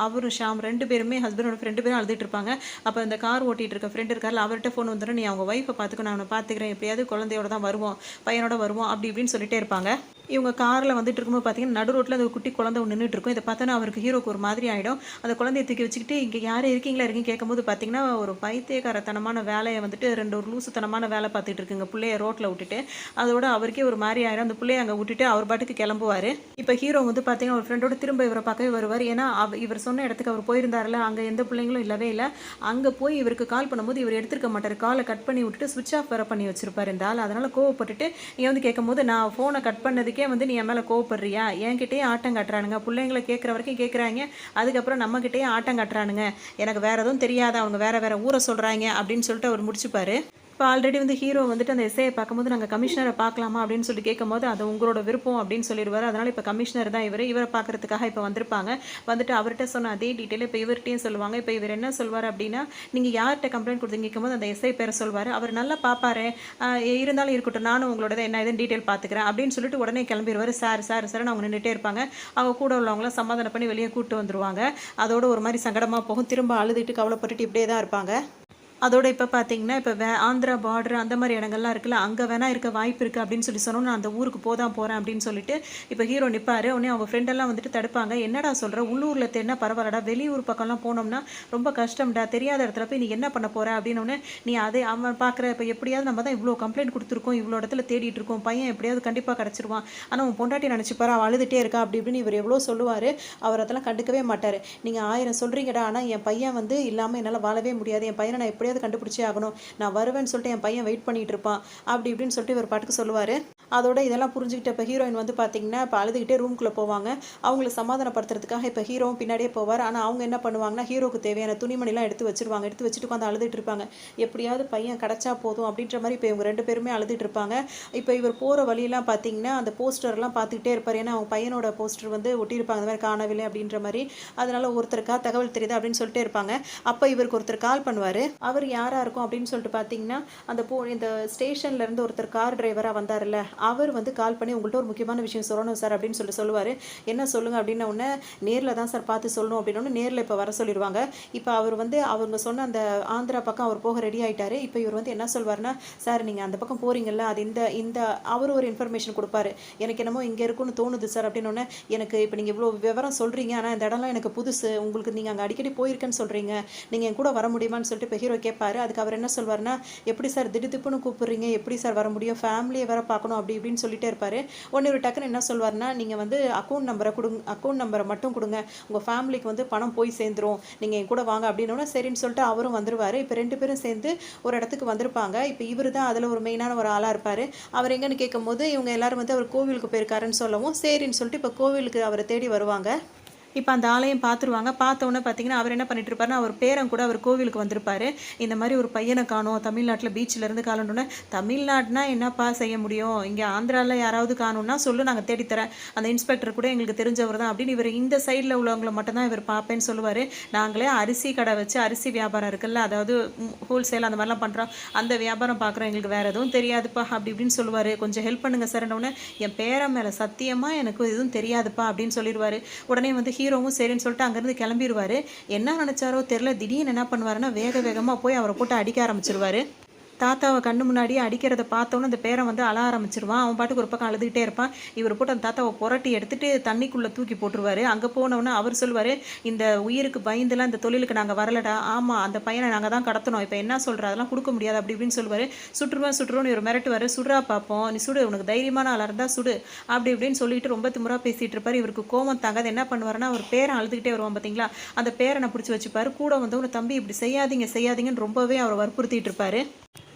அவரும் ஷாம் 2 பேருமே ஹஸ்பண்டோட 2 பேரும் அழுதுட்டு இருப்பாங்க. அப்போ இந்த கார் ஓட்டிகிட்டு இருக்க ஃப்ரெண்டு இருக்கார்ல, அவர்கிட்ட ஃபோன் வந்துடும், நீ அவங்க ஒய்ஃபை பார்த்துக்க, நான் அவனை பார்த்துக்கிறேன், எப்படியாவது குழந்தையோட தான் வருவோம், பையனோட வருவோம் அப்படி இப்படின்னு சொல்லிட்டே இருப்பாங்க. இவங்க காரில் வந்துட்டு இருக்கும்போது பார்த்தீங்கன்னா நடு ரோட்டில் அந்த குட்டி குழந்தை ஒன்று நின்றுட்டு இருக்கும். இதை பார்த்தோன்னா அவருக்கு ஹீரோக்கு ஒரு மாதிரி ஆகிடும். அந்த குழந்தைய தூக்கி வச்சுக்கிட்டு இங்கே யாரும் இருக்கீங்களா இருக்கீங்க கேட்கும்போது பார்த்தீங்கன்னா ஒரு பைத்தியக்காரத்தனமான வேலையை வந்துட்டு ஒரு லூசுத்தனமான வேலை பார்த்துட்டு இருக்குங்க பிள்ளைய ரோட்டில் விட்டுட்டு. அதோட அவருக்கே ஒரு மாதிரி ஆயிடும். அந்த பிள்ளைய அங்கே விட்டுட்டு அவர் பாட்டுக்கு கிளம்புவார். இப்போ ஹீரோ வந்து பார்த்தீங்கன்னா ஒரு ஃப்ரெண்டோட திரும்ப இவரை பார்க்கவே வருவார். ஏன்னா இவர் சொன்ன இடத்துக்கு அவர் போயிருந்தார்ல, அங்கே எந்த பிள்ளைங்களும் இல்லவே இல்லை. அங்கே போய் இவருக்கு கால் பண்ணும்போது இவர் எடுத்துருக்க மாட்டார். காலை கட் பண்ணி விட்டுட்டு சுவிட்ச் ஆஃப் வேறு பண்ணி வச்சிருப்பார் இந்த ஆள். அதனால் கோவப்பட்டுட்டு நீ வந்து கேட்கும்போது நான் ஃபோனை கட் பண்ணதுக்கே வந்து நீ என் மேலே கோவப்படுறியா, என்கிட்டயே ஆட்டம் காட்டுறானுங்க, பிள்ளைங்களை கேட்குற வரைக்கும் கேட்குறாங்க, அதுக்கப்புறம் நம்மக்கிட்டேயே ஆட்டம் காட்டுறானுங்க, எனக்கு வேறு எதுவும் தெரியாத, அவங்க வேறு ஊரை சொல்கிறாங்க அப்படின்னு சொல்லிட்டு அவர் முடிச்சுப்பார். இப்போ ஆல்ரெடி வந்து ஹீரோ வந்துட்டு அந்த எஸ்ஐயை பார்க்கும்போது நாங்கள் கமிஷனரை பார்க்கலாமா அப்படின்னு சொல்லி கேட்கும்போது அது உங்களோட விருப்பம் அப்படின்னு சொல்லிடுவார். அதனால் இப்போ கமிஷனர் தான் இவரை பார்க்குறதுக்காக இப்போ வந்திருப்பாங்க. வந்துட்டு அவர்கிட்ட சொன்ன அதே டீட்டெயில் இப்போ இவர்கிட்டையும் சொல்லுவாங்க. இப்போ இவர் என்ன சொல்வார் அப்படின்னா, நீங்கள் யார்கிட்ட கம்ப்ளைண்ட் கொடுத்தீங்க கேட்கும்போது அந்த எஸ்ஐ பேரை சொல்வார். அவர் நல்லா பார்ப்பாரு, இருந்தாலும் இருக்கட்டும் நானும் உங்களோட என்ன இதுன்னு டீட்டெயில் பார்த்துக்கிறேன் அப்படின்னு சொல்லிட்டு உடனே கிளம்பிடுவார். சார் அவங்க நின்றுட்டே இருப்பாங்க. அவங்க கூட உள்ளவங்களாம் சமாதானம் பண்ணி வெளியே கூப்பிட்டு வந்துருவாங்க. அதோட ஒரு மாதிரி சங்கடமாக போகும். திரும்ப அழுதுட்டு கவலைப்பட்டுட்டு இப்படியே தான் இருப்பாங்க. அதோட இப்போ பார்த்தீங்கன்னா இப்போ ஆந்திரா பார்டர் அந்த மாதிரி இடங்கள்லாம் இருக்குல்ல, அங்கே வேணால் இருக்க வாய்ப்பு இருக்குது அப்படின்னு சொல்லி சொன்னோம். நான் அந்த ஊருக்கு போகிறேன் அப்படின்னு சொல்லிட்டு இப்போ ஹீரோ நிற்பார். உடனே அவங்க ஃப்ரெண்டெல்லாம் வந்துட்டு தடுப்பாங்க. என்னடா சொல்கிற, உள்ளூரில் தேடினா பரவாயில்லடா, வெளியூர் பக்கம்லாம் போனோம்னா ரொம்ப கஷ்டம்டா, தெரியாத இடத்துல போய் நீ என்ன பண்ண போகிற அப்படின்னு. நீ அதை அவன் பார்க்குற இப்போ எப்படியாவது நம்ம தான் இவ்வளோ கம்ப்ளைண்ட் கொடுத்துருக்கோம், இவ்வளோ இடத்துல தேடிட்டு இருக்கோம், பையன் எப்படியாவது கண்டிப்பாக கிடச்சிருவான், ஆனால் அவன் பொண்டாட்டி நினச்சிப்பாரு, அவள் அழுதுகிட்டே இருக்கா அப்படி இப்படின்னு இவர் எவ்வளோ சொல்லுவார். அவர் அதெல்லாம் கண்டுக்கவே மாட்டார். நீங்கள் 1000 சொல்கிறீங்கடா, ஆனால் என் பையன் வந்து இல்லாமல் என்னால் வாழவே முடியாது, என் பையனை நான் எப்படியாவது கண்டுபிடிச்சே ஆகணும், நான் வருவேன்னு சொல்லிட்டு என் பையன் வெயிட் பண்ணிட்டு இருப்பான் அப்படி இப்படின்னு சொல்லிட்டு இவர் பாட்டுக்கு சொல்லுவார். அதோட இதெல்லாம் புரிஞ்சுக்கிட்ட இப்போ ஹீரோயின் வந்து பார்த்தீங்கன்னா இப்போ அழுதுகிட்டே ரூம்குள்ளே போவாங்க. அவங்களை சமாதானப்படுத்துறதுக்காக இப்போ ஹீரோவும் பின்னாடியே போவார். ஆனால் அவங்க என்ன பண்ணுவாங்கன்னா ஹீரோக்கு தேவையான துணிமணிலாம் எடுத்து வச்சுருவாங்க. எடுத்து வச்சுட்டு உட்காந்து அழுதுட்டு இருப்பாங்க. எப்படியாவது பையன் கிடச்சா போதும் அப்படின்ற மாதிரி இப்போ இவங்க 2 பேருமே அழுதுட்டு இருப்பாங்க. இப்போ இவர் போகிற வழியெல்லாம் பார்த்தீங்கன்னா அந்த போஸ்டர்லாம் பார்த்துக்கிட்டே இருப்பார். ஏன்னா அவங்க பையனோட போஸ்டர் வந்து ஒட்டியிருப்பாங்க, அந்த மாதிரி காணவில்லை அப்படின்ற மாதிரி. அதனால ஒருத்தருக்கா தகவல் தெரியுது அப்படின்னு சொல்லிட்டே இருப்பாங்க. அப்போ இவருக்கு ஒருத்தர் கால் பண்ணுவார். அவர் யாராக இருக்கும் அப்படின்னு சொல்லிட்டு பார்த்தீங்கன்னா அந்த இந்த ஸ்டேஷன்லேருந்து ஒருத்தர் கார் டிரைவராக வந்தார்ல, அவர் வந்து கால் பண்ணி உங்கள்கிட்ட ஒரு முக்கியமான விஷயம் சொல்லணும் சார் அப்படின்னு சொல்லுவார். என்ன சொல்லுங்க அப்படின்ன உடனே நேரில் தான் சார் பார்த்து சொல்லணும் அப்படின்னு நேரில் இப்போ வர சொல்லிடுவாங்க. இப்போ அவர் வந்து அவங்க சொன்ன அந்த ஆந்திரா பக்கம் அவர் போக ரெடி ஆகிட்டாரு. இப்போ இவர் வந்து என்ன சொல்வார்னா, சார் நீங்கள் அந்த பக்கம் போகிறீங்கல்ல, அது இந்த அவர் ஒரு இன்ஃபர்மேஷன் கொடுப்பாரு. எனக்கு என்னமோ இங்கே இருக்குன்னு தோணுது சார் அப்படின்னு. எனக்கு இப்போ நீங்கள் இவ்வளோ விவரம் சொல்கிறீங்க, ஆனால் இந்த இடம்லாம் எனக்கு புதுசு, உங்களுக்கு நீங்கள் அங்கே அடிக்கடி போயிருக்கேன்னு சொல்கிறீங்க, நீங்கள் என் கூட வர முடியுமான்னு சொல்லிட்டு இப்போ ஹீரோ கேட்பாரு. அதுக்கு அவர் என்ன சொல்வார்னா, எப்படி சார் திடுப்புன்னு கூப்பிடுறீங்க, எப்படி சார் வர முடியும், ஃபேமிலியை வேற பார்க்கணும் அப்படி இப்படின்னு சொல்லிட்டே இருப்பாரு. உடனே ஒரு டக்குன்னு என்ன சொல்வார்னா, நீங்கள் வந்து அக்கௌண்ட் நம்பரை மட்டும் கொடுங்க, உங்கள் ஃபேமிலிக்கு வந்து பணம் போய் சேர்ந்துரும், நீங்கள் என் கூட வாங்க அப்படின்னோன்னா சரின்னு சொல்லிட்டு அவரும் வந்துருவார். இப்போ 2 பேரும் சேர்ந்து ஒரு இடத்துக்கு வந்திருப்பாங்க. இப்போ இவர் தான் அதில் ஒரு மெயினான ஒரு ஆளாக இருப்பார். அவர் எங்கன்னு கேட்கும்போது இவங்க எல்லாரும் வந்து அவர் கோவிலுக்கு போயிருக்காருன்னு சொல்லவும் சரின்னு சொல்லிட்டு இப்போ கோவிலுக்கு அவரை தேடி வருவாங்க. இப்போ அந்த ஆலயம் பார்த்துருவாங்க. பார்த்தோன்னே பார்த்தீங்கன்னா அவர் என்ன பண்ணிட்டு இருப்பாருன்னா, அவர் பேரன் கூட அவர் கோவிலுக்கு வந்திருப்பாரு. இந்த மாதிரி ஒரு பையனை காணோம், தமிழ்நாட்டில் பீச்சிலேருந்து காணோன்னு. தமிழ்நாடுனா என்னப்பா செய்ய முடியும், இங்கே ஆந்திராவில் யாராவது காணோன்னா சொல்லு, நாங்கள் தேடித்தரேன், அந்த இன்ஸ்பெக்டர் கூட எங்களுக்கு தெரிஞ்சவர் தான் அப்படின்னு இவர் இந்த சைடில் உள்ளவங்களை மட்டும்தான் இவர் பார்ப்பேன்னு சொல்லுவார். நாங்களே அரிசி கடை வச்சு அரிசி வியாபாரம் இருக்குல்ல, அதாவது ஹோல்சேல் அந்த மாதிரிலாம் பண்ணுறோம், அந்த வியாபாரம் பார்க்குறோம், எங்களுக்கு வேறு எதுவும் தெரியாதுப்பா அப்படி இப்படின்னு சொல்லுவார். கொஞ்சம் ஹெல்ப் பண்ணுங்கள் சார்னோடனே, என் பேரன் மேலே சத்தியமாக எனக்கு எதுவும் தெரியாதுப்பா அப்படின்னு சொல்லிடுவார். உடனே வந்து ஹீரோவும் சரின்னு சொல்லிட்டு அங்கேருந்து கிளம்பிடுவார். என்ன நினச்சாரோ தெரில, திடீர்னு என்ன பண்ணுவாருன்னா வேகமாக போய் அவரை போட்டு அடிக்க ஆரம்பிச்சிருவார். தாத்தாவை கண்ணு முன்னாடியே அடிக்கிறத பார்த்தோன்னு அந்த பேரன் வந்து அழ ஆரம்பிச்சிருவான். அவன் பாட்டுக்கு ஒரு பக்கம் அழுதுகிட்டே இருப்பான். இவர் போட்டு அந்த தாத்தாவை புரட்டி எடுத்துட்டு தண்ணிக்குள்ளே தூக்கி போட்டுருவார். அங்கே போனோன்னே அவர் சொல்வார், இந்த உயிருக்கு பயந்துலாம் இந்த தொழிலுக்கு நாங்கள் வரலடா, ஆமாம் அந்த பையனை நாங்கள் தான் கடத்தணும், இப்போ என்ன சொல்கிற, அதெல்லாம் கொடுக்க முடியாது அப்படி இப்படின்னு சொல்லுவார். சுட்டுருவோன்னு இவர் மிரட்டுவார். சுடுறா பார்ப்போம், நீ சுடு, உனக்கு தைரியமான ஆளாக இருந்தால் சுடு அப்படி இப்படின்னு சொல்லிட்டு ரொம்ப திமுறாக பேசிகிட்டு இருப்பார். இவருக்கு கோவம் தாங்காது. என்ன பண்ணுவாருன்னா, அவர் பேரன் அழுதுகிட்டே வருவான் பார்த்தீங்களா, அந்த பேரனை பிடிச்சி வச்சுப்பார். கூட வந்து உன தம்பி இப்படி செய்யாதீங்கன்னு ரொம்பவே அவர் வற்புறுத்திட்டு இருப்பார்.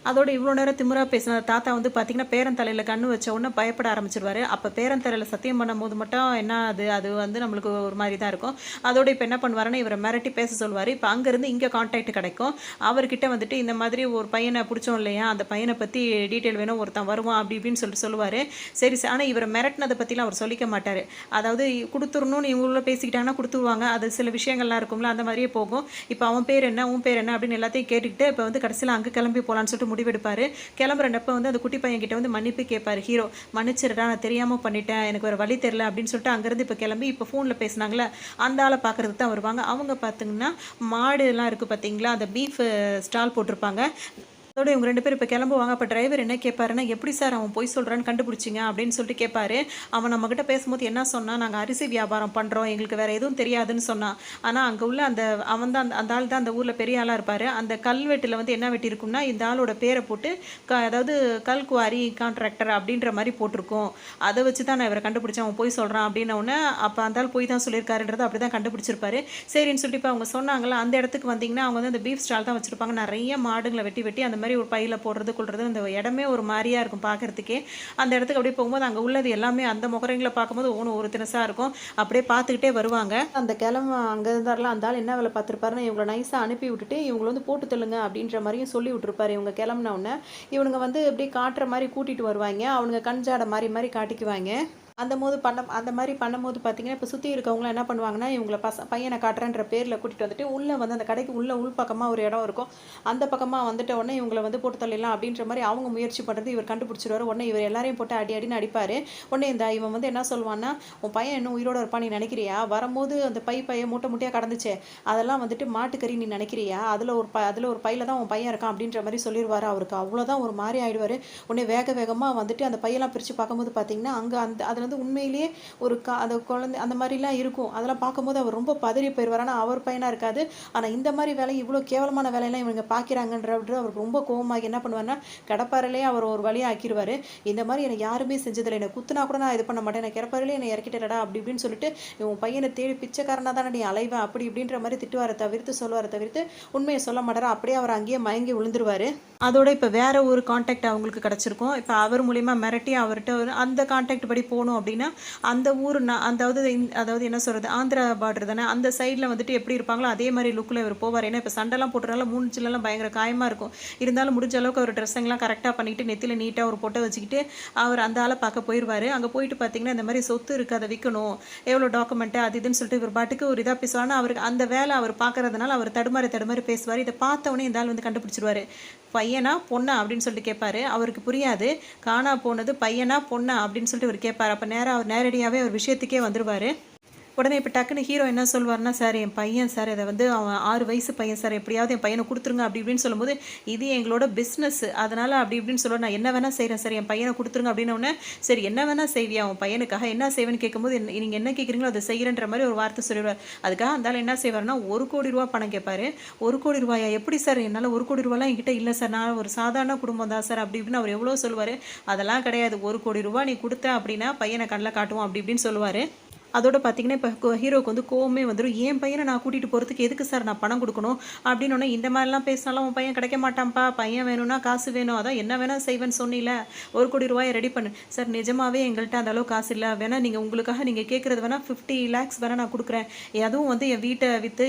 அதோட இவ்வளோ நேரம் திமுறா பேசின தாத்தா வந்து பார்த்திங்கன்னா பேரன் தலையில் கண்ணு வச்ச உடனே பயப்பட ஆரம்பிச்சிருவார். அப்போ பேரன் தலையில் சத்தியம் பண்ணும்போது மட்டும் என்ன அது வந்து நம்மளுக்கு ஒரு மாதிரி தான் இருக்கும். அதோட இப்போ என்ன பண்ணுவாருன்னா, இவரை மிரட்டி பேச சொல்லுவார். இப்போ அங்கேருந்து இங்கே கான்டாக்ட் கிடைக்கும். அவர்கிட்ட வந்துட்டு இந்த மாதிரி ஒரு பையனை பிடிச்சோம் இல்லையா, அந்த பையனை பற்றி டீட்டெயில் வேணும், ஒருத்தன் வருவான் அப்படி இப்படின்னு சொல்லுவார். சரி, ஆனால் இவரை மிரட்டினதை பற்றிலாம் அவர் சொல்லிக்க மாட்டார். அதாவது கொடுத்துடணும்னு இவங்கள பேசிக்கிட்டாங்கன்னா கொடுத்துருவாங்க, அது சில விஷயங்கள்லாம் இருக்கும்ல, அந்த மாதிரியே போகும். இப்போ அவன் பேர் என்ன, உன் பேர் என்ன அப்படின்னு எல்லாத்தையும் கேட்டுக்கிட்டு இப்போ வந்து கடைசியில் அங்கே கிளம்பி போகலான்னு சொல்லிட்டு முடிவெடுப்பார். கிளம்புறப்ப வந்து அந்த குட்டி பையன் கிட்ட வந்து மன்னிப்பு கேட்பார் ஹீரோ. மன்னிச்சிருடா, நான் தெரியாமல் பண்ணிட்டேன், எனக்கு வேறு வழி தெரியல அப்படின்னு சொல்லிட்டு அங்கேருந்து இப்போ கிளம்பி இப்போ ஃபோனில் பேசினாங்களே அந்த ஆளை பார்க்குறதுக்கு தான் வருவாங்க. அவங்க பார்த்திங்கன்னா மாடு எல்லாம் இருக்குது பார்த்தீங்களா, அந்த பீஃப் ஸ்டால் போட்டிருப்பாங்க. அதோட இவங்க 2 பேரும் இப்ப கிளம்புவாங்க. அப்ப டிரைவர் என்ன கேட்பாருன்னா, "எப்படி சார் அவன் பொய் சொல்றான்னு கண்டுபிடிச்சீங்க?" அப்படின்னு சொல்லிட்டு கேட்பாரு. அவன் நம்மகிட்ட பேசும்போது என்ன சொன்னான், "நாங்க அரிசி வியாபாரம் பண்றோம். எங்களுக்கு வேற எதுவும் தெரியாதுன்னு" சொன்னான். ஆனா அங்க உள்ள அவன் தான் அந்த ஆள் தான் அந்த ஊர்ல பெரிய ஆளா இருப்பாரு. அந்த கல்வெட்டுல வந்து என்ன வெட்டியிருக்கும்னா, இந்த ஆளோட பேர போட்டு அதாவது கல் குவாரி கான்ட்ராக்டர் அப்படின்ற மாரி போட்டிருக்கும். அத வச்சு தான் நான் இவர கண்டுபிடிச்சேன். அவன் பொய் சொல்றான் அப்படின்ன உடனே, அப்ப அந்த ஆள் பொய் தான் சொல்லியிருக்காருன்றத அப்படிதான் கண்டுபிடிச்சிருப்பாரு. சரின்னு சொல்லிட்டு இப்ப அவங்க சொன்னாங்கல்ல, அந்த இடத்துக்கு வந்தீங்கன்னா, அவங்க வந்து அந்த பீஃப் ஸ்டால் தான் வச்சிருப்பாங்க. நெறைய மாடுங்கள வெட்டி வெட்டி அந்த மாரி ஒரு பையில போடுறது, கொள்றது அந்த இடமே ஒரு மாரியா இருக்கும் பார்க்கறதுக்கே. அந்த இடத்துக்கு அப்படியே போகும்போது அங்க உள்ளது எல்லாமே அந்த முகரைங்கள பார்க்கும்போது ஒவ்வொன்னும் ஒரு தினசா இருக்கும். அப்படியே பார்த்துக்கிட்டே வருவாங்க. அந்த கிழவன் அங்க இருந்தார்ல, அந்த ஆள் என்ன வேலை பார்த்துருப்பாருன்னா, இவங்கள நைஸா அனுப்பி விட்டுட்டு, இவங்கள வந்து போட்டு தள்ளுங்க அப்படின்ற மாரியும் சொல்லி விட்டுருப்பாரு. இவங்க கிளம்புன உடனே, இவனுங்க வந்து அப்படியே காட்டுற மாரி கூட்டிட்டு வருவாய்ங்க. அவனுங்க கண் ஜாட மாறி மாறி காட்டிக்குவாய்ங்க. அந்த மாரி பண்ணும்போது பார்த்தீங்கன்னா, இப்ப சுத்தி இருக்கவங்கலாம் என்ன பண்ணுவாங்கன்னா, இவங்கள பையன காட்டுறேன்ற பேர்ல கூட்டிட்டு வந்துட்டு, உள்ள வந்து அந்த கடைக்கு உள் பக்கமா ஒரு இடம் இருக்கும். அந்த பக்கமா வந்துட்ட உடனே இவங்கள வந்து போட்டு தள்ளிடலாம் அப்படின்ற மாரி அவங்க முயற்சி பண்றது இவர் கண்டுபிடிச்சிருவாரு. உடனே இவர் எல்லாரையும் போட்டு அடி அடின்னு அடிப்பாரு. உடனே இவன் வந்து என்ன சொல்லுவான்னா, "உன் பையன் இன்னும் உயிரோட இருப்பான்னு நீ நினைக்கிறியா? வரும்போது அந்த பைய மூட்டை மூட்டையா கடந்துச்சே, அதெல்லாம் வந்துட்டு மாட்டுக்கறி நீ நினைக்கிறியா? அதுல ஒரு பையில தான் உன் பையன் இருக்கான்" அப்படின்ற மாரி சொல்லிருவாரு. அவருக்கு அவ்வளோதான் ஒரு மாரி ஆயிடுவாரு. உடனே வேகமா வந்துட்டு அந்த பையெல்லாம் பிரிச்சு பார்க்கும்போது பார்த்தீங்கன்னா, அங்க அதுல வந்து உண்மையிலேயே ஒரு அந்த குழந்தை அந்த மாதிரிலாம் இருக்கும். அதெல்லாம் பார்க்கும்போது அவர் ரொம்ப பதறி போயிருவாரு. ஆனா அவர் பையனா இருக்காது. ஆனா இந்த மாதிரி வேலை இவ்வளோ கேவலமான வேலையெல்லாம் இவங்க பார்க்கிறாங்கன்றது அவருக்கு ரொம்ப கோவமாகி என்ன பண்ணுவாருன்னா, கடப்பாறையிலேயே அவர் ஒரு வழியா ஆக்கிருவாரு. இந்த மாதிரி எனக்கு யாருமே செஞ்சதில்லை. என்னை குத்துனா கூட நான் இது பண்ண மாட்டேன். எனக்கு கடப்பாறையிலே என்னை இறக்கிட்டடா அப்படி இப்படின்னு சொல்லிட்டு, உன் பையனை தேடி பிச்சைக்காரனா தானே நீ அலைவ அப்படி இப்படின்ற மாதிரி திட்டுவாரை தவிர்த்து சொல்லுவாரை தவிர்த்து உண்மையை சொல்ல மாட்டாரா. அப்படியே அவர் அங்கேயே மயங்கி விழுந்துருவாரு. அதோட இப்போ வேற ஒரு கான்டாக்ட் அவங்களுக்கு கிடச்சிருக்கும். இப்போ அவர் மூலியமா மிரட்டி அவர்கிட்ட அந்த கான்டாக்ட் படி போகணும் அப்படின்னா, அந்த ஊர் அதாவது என்ன சொல்கிறது, ஆந்திரா பார்டர் தானே, அந்த சைடில் வந்துட்டு எப்படி இருப்பாங்களோ அதே மாதிரி லுக்கில் இவர் போவார். ஏன்னா இப்போ சண்டைலாம் போட்டுறனால மூஞ்சிலலாம் பயங்கர காயமாக இருக்கும். இருந்தாலும் முடிஞ்ச அளவுக்கு அவர் ட்ரெஸ்ஸிங்லாம் கரெக்டாக பண்ணிட்டு நெத்தியில் நீட்டாக ஒரு பொட்டை வச்சுக்கிட்டு அவர் அந்த ஆளை பார்க்க போயிடுவார். அங்கே போயிட்டு பார்த்தீங்கன்னா, இந்த மாதிரி சொத்து இருக்குது, அதை விற்கணும், எவ்வளோ டாக்குமெண்ட்டு அது இதுன்னு சொல்லிட்டு இவர் பாட்டுக்கு ஒரு இதாக பேசுவார். அவருக்கு அந்த வேலை அவர் பார்க்கறதுனால அவர் தடுமாறி பேசுவார். இதை பார்த்தவொடனே இந்த ஆள் வந்து கண்டுபிடிச்சிருவாரு. பையனா பொண்ணா அப்படின்னு சொல்லிட்டு கேட்பாரு. அவருக்கு புரியாது. காணா போனது பையனா பொண்ணா அப்படின்னு சொல்லிட்டு இவர் கேட்பாரு. அப்போ அவர் நேரடியாகவே அவர் விஷயத்துக்கே வந்துருவாரு. உடனே இப்போ டக்குன்னு ஹீரோ என்ன சொல்வார்னா, சார் என் பையன் சார், இதை வந்து அவன் 6 வயசு பையன் சார், எப்படியாவது என் பையனை கொடுத்துருங்க அப்படி இப்படின்னு சொல்லும்போது, இது எங்களோட பிஸ்னஸ், அதனால் அப்படி இப்படின்னு சொல்ல, நான் என்ன வேணால் செய்கிறேன் சார், என் பையனை கொடுத்துருங்க அப்படின்னோடனே, சரி என்ன வேணால் செய்வியா அவன் பையனுக்காக, என்ன செய்வேன்னு கேட்கும்போது, நீங்கள் என்ன கேட்குறீங்களோ அதை செய்கிறேன்ற மாதிரி ஒரு வார்த்தை சொல்லிடுவார். அதுக்காக அந்த என்ன செய்வார்னா, 1 கோடி ரூபா பணம் கேட்பாரு. 1 கோடி ரூபாயா, எப்படி சார், என்னால் 1 கோடி ரூபாலாம் என்கிட்ட இல்லை சார், நான் ஒரு சாதாரண குடும்பம் தான் சார் அப்படி இப்படின்னு அவர் எவ்வளோ சொல்லுவார். அதெல்லாம் கிடையாது, 1 கோடி ரூபா நீ கொடுத்த அப்படின்னா பையனை கண்ணில் காட்டுவோம் அப்படி இப்படின்னு சொல்லுவார். அதோட பார்த்தீங்கன்னா, இப்போ ஹீரோவுக்கு வந்து கோவமே வந்துடும். என் பையனை நான் கூட்டிகிட்டு போகிறதுக்கு எதுக்கு சார் நான் பணம் கொடுக்கணும் அப்படின்னோடனே, இந்த மாதிரிலாம் பேசினாலும் உன் பையன் கிடைக்க மாட்டான்ப்பா, பையன் வேணும்னா காசு வேணும், அதான் என்ன வேணால் செய்வேன்னு சொன்னீல, 1 கோடி ரூபாயை ரெடி பண்ணு சார். நிஜமாவே எங்கள்கிட்ட அந்த அளவு காசு இல்லை, வேணால் நீங்கள் உங்களுக்காக நீங்கள் கேட்குறது வேணால் 50 lakhs வேணால் நான் கொடுக்குறேன், அதுவும் வந்து என் வீட்டை விற்று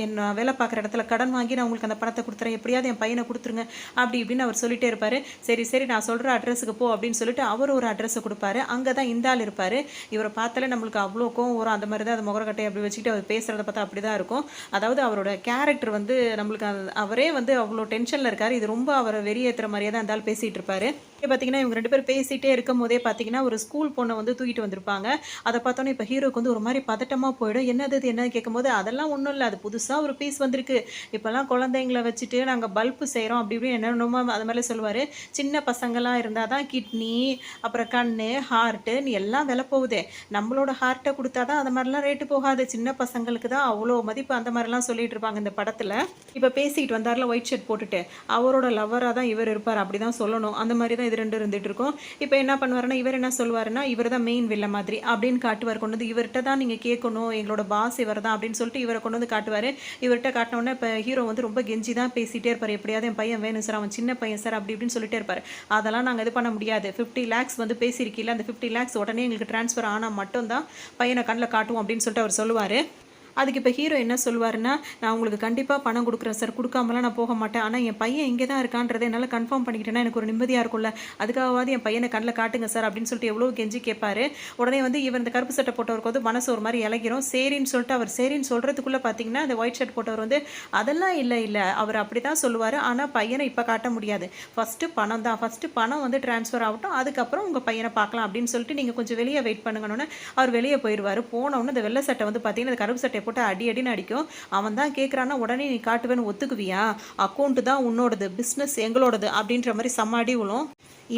என் வேலை பார்க்குற இடத்துல கடன் வாங்கி நான் உங்களுக்கு அந்த பணத்தை கொடுத்துறேன், எப்படியாவது என் பையனை கொடுத்துருங்க அப்படி இப்படின்னு அவர் சொல்லிட்டே இருப்பார். சரி நான் சொல்கிற அட்ரஸுக்கு போ அப்படின்னு சொல்லிட்டு அவர் ஒரு அட்ரஸை கொடுப்பாரு. அங்கே தான் இந்த ஆள் இருப்பார். இவரை பார்த்தாலே நம்மளுக்கு அவ்வளோ கோவம் வரும். அந்த மாதிரி தான் அது முகரக்கட்டை அப்படி வச்சுக்கிட்டு அவர் பேசுகிறத பார்த்தா அப்படி தான் இருக்கும். அதாவது அவரோட கேரக்டர் வந்து நம்மளுக்கு அவரே வந்து அவ்வளோ டென்ஷனில் இருக்கார். இது ரொம்ப அவரை வெறியேற்றுற மாதிரியே தான் இருந்தாலும் பேசிகிட்டு இருப்பார். பார்த்தீங்கன்னா இவங்க 2 பேரும் பேசிகிட்டே இருக்கும் போதே பார்த்தீங்கன்னா ஒரு ஸ்கூல் பொண்ணை வந்து தூக்கிட்டு வந்திருப்பாங்க. அதை பார்த்தோன்னே இப்போ ஹீரோக்கு வந்து ஒரு மாதிரி பதட்டமாக போயிடும். என்னது என்னன்னு கேட்கும்போது, அதெல்லாம் ஒன்றும் இல்லை, அது புதுசாக ஒரு பீஸ் வந்திருக்கு, இப்போல்லாம் குழந்தைங்களை வச்சுட்டு நாங்கள் பல்பு செய்கிறோம் அப்படி இப்படி என்னென்னமோ அது மாதிரி சொல்லுவார். சின்ன பசங்களாம் இருந்தால் தான் கிட்னி, அப்புறம் கண், ஹார்ட்டுன்னு எல்லாம் விலை போகுது, நம்மளோட ஹார்ட்டை கொடுத்தா தான் அந்த மாதிரிலாம் ரேட்டு போகாது, சின்ன பசங்களுக்கு தான் அவ்வளோ மதிப்பு, அந்த மாதிரிலாம் சொல்லிட்டு இருப்பாங்க இந்த படத்தில். இப்போ பேசிக்கிட்டு வந்தார்ல ஒயிட் ஷர்ட் போட்டுட்டு, அவரோட லவ்வராக தான் இவர் இருப்பார் அப்படி தான் சொல்லணும். அந்த மாதிரி தான் இது 2 இருந்துட்டு இருக்கும். இப்போ என்ன பண்ணுவாருன்னா, இவர் என்ன சொல்லுவாருன்னா, இவர் தான் மெயின் வில்ல மாதிரி அப்படின்னு காட்டுவார். கொண்டு வந்து இவர்கிட்ட தான் நீங்கள் கேட்கணும், எங்களோட பாஸ் இவர் தான் அப்படின்னு சொல்லிட்டு இவரை கொண்டு வந்து காட்டுவார். இவர்கிட்ட காட்டினோடனே இப்போ ஹீரோ வந்து ரொம்ப கெஞ்சி தான் பேசிகிட்டே இருப்பார். எப்படியாவது என் பையன் வேணும் சார், அவன் சின்ன பையன் சார் அப்படி இப்படின்னு சொல்லிட்டே இருப்பார். அதெல்லாம் நாங்கள் இது பண்ண முடியாது, 50 lakhs வந்து பேசியிருக்கீங்களா, அந்த 50 lakhs உடனே எங்களுக்கு ட்ரான்ஸ்ஃபர் ஆனால் மட்டும்தான் பையனை கண்ணில் காட்டுவோம் அப்படின்னு சொல்லிட்டு அவர் சொல்லுவார். அதுக்கு இப்போ ஹீரோ என்ன சொல்லுவாருன்னா, நான் உங்களுக்கு கண்டிப்பாக பணம் கொடுக்குறேன் சார், கொடுக்காமலாம் நான் போக மாட்டேன், ஆனால் என் பையன் இங்கே தான் இருக்கான்றதை என்னால் கன்ஃபார்ம் பண்ணிக்கிட்டேன்னா எனக்கு ஒரு நிம்மதியாக இருக்கும்ல, அதுக்காகவாது என் பையனை கண்ணில் காட்டுங்க சார் அப்படின்னு சொல்லிட்டு எவ்வளோ கெஞ்சி கேட்பாரு. உடனே வந்து இவர் இந்த கருப்பு சட்டை போட்டவருக்கு வந்து மனசு ஒரு மாதிரி இலகிறோம். சரின்னு சொல்லிட்டு அவர் சரின்னு சொல்கிறதுக்குள்ளே பார்த்தீங்கன்னா, அந்த ஒயிட் ஷர்ட் போட்டவர் வந்து அதெல்லாம் இல்லை அவர் அப்படி தான் சொல்லுவார், ஆனால் பையனை இப்போ காட்ட முடியாது, ஃபஸ்ட்டு பணம் தான், ஃபஸ்ட்டு பணம் வந்து ட்ரான்ஸ்ஃபர் ஆகட்டும், அதுக்கப்புறம் உங்கள் பையனை பார்க்கலாம் அப்படின்னு சொல்லிட்டு நீங்கள் கொஞ்சம் வெளியே வெயிட் பண்ணுங்கன்னு அவர் வெளியே போயிடுவார். போனவுடனே இந்த வெள்ளை சட்டை வந்து பார்த்தீங்கன்னா, அந்த கருப்பு சட்டை சட்டையை போட்டு அடி அடின்னு அடிக்கும். அவன் தான் கேட்குறான்னா உடனே நீ காட்டுவேன்னு ஒத்துக்குவியா? அக்கௌண்ட்டு தான் உன்னோடது, பிஸ்னஸ் எங்களோடது அப்படின்ற மாதிரி செம்ம அடி விழும்.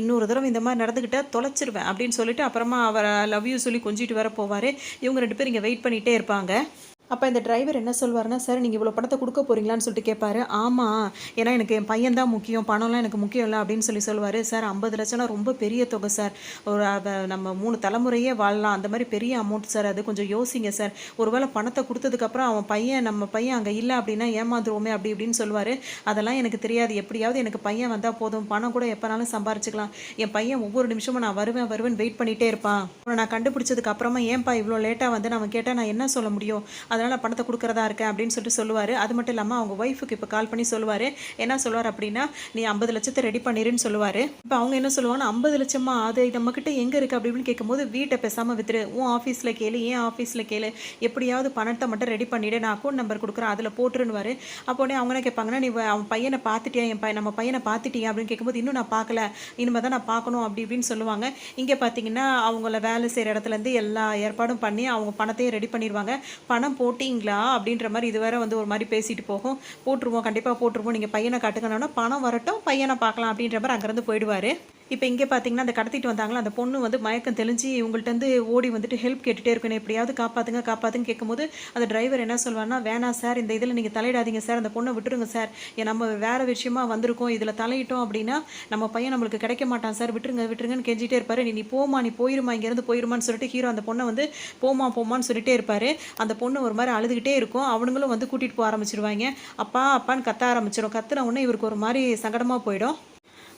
இன்னொரு தடவை இந்த மாதிரி நடந்துக்கிட்டா தொலைச்சிருவேன் அப்படின்னு சொல்லிட்டு அப்புறமா அவரை லவ் யூ சொல்லி கொஞ்சிட்டு வர போவார். இவங்க 2 பேரும் இங்கே வெயிட் பண்ணிகிட்டே இருப்பாங்க. அப்போ இந்த டிரைவர் என்ன சொல்வாருன்னா, சார் நீங்கள் இவ்வளோ பணத்தை கொடுக்க போகிறீங்களான்னு சொல்லிட்டு கேட்பாரு. ஆமாம், ஏன்னா எனக்கு என் பையன் தான் முக்கியம், பணம்லாம் எனக்கு முக்கியம் இல்லை அப்படின்னு சொல்லுவார். சார் 50 லட்சம்னா ரொம்ப பெரிய தொகை சார், ஒரு அதை நம்ம 3 தலைமுறையே வாழலாம், அந்த மாதிரி பெரிய அமௌண்ட் சார், அது கொஞ்சம் யோசிங்க சார். ஒருவேளை பணத்தை கொடுத்ததுக்கப்புறம் அவன் பையன் நம்ம பையன் அங்கே இல்லை அப்படின்னா ஏமாந்துருவோமே அப்படி இப்படின்னு சொல்லுவார். அதெல்லாம் எனக்கு தெரியாது, எப்படியாவது எனக்கு பையன் வந்தால் போதும், பணம் கூட எப்போனாலும் சம்பாரிச்சிக்கலாம், என் பையன் ஒவ்வொரு நிமிஷமும் நான் வருவேன் வெயிட் பண்ணிகிட்டே இருப்பான். நான் கண்டுபிடிச்சதுக்கு அப்புறமா ஏன்பா இவ்வளோ லேட்டாக வந்து நம்ம கேட்டால் நான் என்ன சொல்ல முடியும், அதனால் பணத்தை கொடுக்குறதா இருக்கேன் அப்படின்னு சொல்லுவார். அது மட்டும் இல்லாமல் அவங்க ஒய்ஃபுக்கு இப்போ கால் பண்ணி சொல்லுவார். என்ன சொல்லுவார் அப்படின்னா, நீ 50 லட்சத்தை ரெடி பண்ணிருன்னு சொல்லுவார். இப்போ அவங்க என்ன சொல்லுவாங்கன்னா, 50 லட்சமா, அது நம்மக்கிட்ட எங்கே இருக்குது அப்படின்னு கேட்கும்போது, வீட்டை பேசாமல் வித்துரு, உன் ஆஃபீஸில் கேளு, ஏன் ஆஃபீஸில் கேளு, எப்படியாவது பணத்தை மட்டும் ரெடி பண்ணிவிடு, நான் அக்கௌண்ட் நம்பர் கொடுக்குறேன், அதில் போட்டுருன்னுவார். அப்போனே அவங்க என்ன கேட்பாங்கன்னா, நீ அவன் பையனை பார்த்துட்டியா, நம்ம பையனை பார்த்துட்டியா அப்படின்னு கேட்கும்போது, இன்னும் நான் பார்க்கல, இனிமேல் தான் நான் பார்க்கணும் அப்படி இப்படின்னு சொல்லுவாங்க. இங்கே பார்த்தீங்கன்னா அவங்கள வேலை செய்கிற இடத்துலேருந்து எல்லா ஏற்பாடும் பண்ணி அவங்க பணத்தையும் ரெடி பண்ணிடுவாங்க. பணம் போட்டிங்களா அப்படின்ற மாதிரி இதுவரை வந்து ஒரு மாதிரி பேசிட்டு போகும். போட்டுருவோம், கண்டிப்பாக போட்டுருவோம், நீங்கள் பையனை காட்டுங்கன்னா பணம் வரட்டும், பையனை பார்க்கலாம் அப்படின்ற மாதிரி அங்கேருந்து போயிடுவார். இப்போ இங்கே பார்த்தீங்கன்னா அந்த கடத்திட்டு வந்தாங்களா அந்த பொண்ணு வந்து மயக்கம் தெளிஞ்சு இவங்கள்ட்ட ஓடி வந்துட்டு ஹெல்ப் கேட்டுகிட்டே இருக்கணும், எப்படியாவது காப்பாற்றுன்னு கேட்கும்போது அந்த டிரைவர் என்ன சொல்வார்னா, வேணாம் சார், இந்த இதில் நீங்கள் தலையிடாதீங்க சார், அந்த பொண்ணை விட்டுருங்க சார், நம்ம வேறு விஷயமா வந்திருக்கோம், இதில் தலையிட்டோம் அப்படின்னா நம்ம பையன் நம்மளுக்கு கிடைக்க மாட்டான் சார், விட்டுருங்கன்னு கெஞ்சிட்டே இருப்பார். நீ போமா, நீ போயிருமா, இங்கேருந்து போயிருமான்னு சொல்லிட்டு ஹீரோ அந்த பொண்ணை வந்து போமான்னு சொல்லிட்டே இருப்பார். அந்த பொண்ணு ஒரு மாதிரி அழுதுகிட்டே இருக்கும். அவனுங்களும் வந்து கூட்டிகிட்டு போக ஆரம்பிச்சிருவாங்க. அப்பான்னு கத்த ஆரம்பிச்சிடும். கத்துன உடனே இவருக்கு ஒரு மாதிரி சங்கடமாக போயிடும்.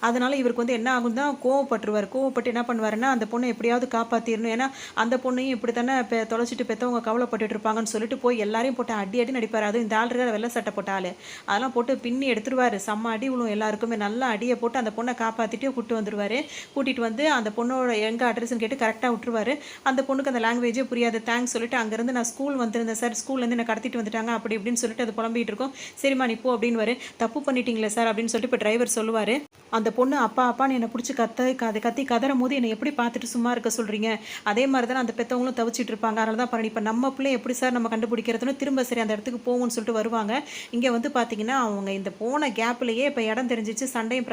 அதனால் இவருக்கு வந்து என்ன ஆகும் தான் கோவப்பட்டு என்ன பண்ணுவாருன்னா, அந்த பொண்ணை எப்படியாவது காப்பாற்றிடணும், ஏன்னா அந்த பொண்ணையும் இப்படி தானே தொலைச்சிட்டு பெற்றவங்க கவலைப்பட்டுட்டு இருப்பாங்கன்னு சொல்லிட்டு போய் எல்லாரையும் போட்டு அடி நடிப்பார். அதுவும் இந்த ஆள் வெள்ளை சட்டை போட்ட ஆள், அதெல்லாம் போட்டு பின்னி எடுத்துருவார். செம்ம அடி விழும் எல்லாருக்குமே. நல்லா அடியை போட்டு அந்த பொண்ணை காப்பாற்றிட்டு கூட்டிகிட்டு வந்து அந்த பொண்ணோட எங்கே அட்ரஸ்ன்னு கேட்டு கரெக்டாக விட்டுருவார். அந்த பொண்ணுக்கு அந்த லாங்குவேஜே புரியாது. தேங்க்ஸ் சொல்லிட்டு அங்கேருந்து நான் ஸ்கூல் வந்திருந்தேன் சார், ஸ்கூல்லேருந்து என்னை கடத்திட்டு வந்துட்டாங்க அப்படி இப்படின்னு சொல்லிட்டு அது புலம்பிகிட்டு இருக்கும். சரிம்மா நீ போ அப்படின்னு, தப்பு பண்ணிட்டீங்களே சார் அப்படின்னு சொல்லிட்டு இப்போ டிரைவர் சொல்லுவார். அந்த பொண்ணு அப்பான்னு என்னை பிடிச்சி கத்தி கதறும் போது என்னை எப்படி பார்த்துட்டு சும்மா இருக்க சொல்கிறீங்க, அதே மாதிரி தான் அந்த பெற்றவங்களும் தவிச்சிட்டு இருப்பாங்க, அதனால தான் பாருங்க இப்போ நம்ம பிள்ளை எப்படி சார் நம்ம கண்டுபிடிக்கிறதுன்னு திரும்ப சரி அந்த இடத்துக்கு போகும்னு சொல்லிட்டு வருவாங்க. இங்கே வந்து பார்த்தீங்கன்னா அவங்க இந்த போன கேப்லேயே இப்போ இடம் தெரிஞ்சிச்சு, சண்டையும்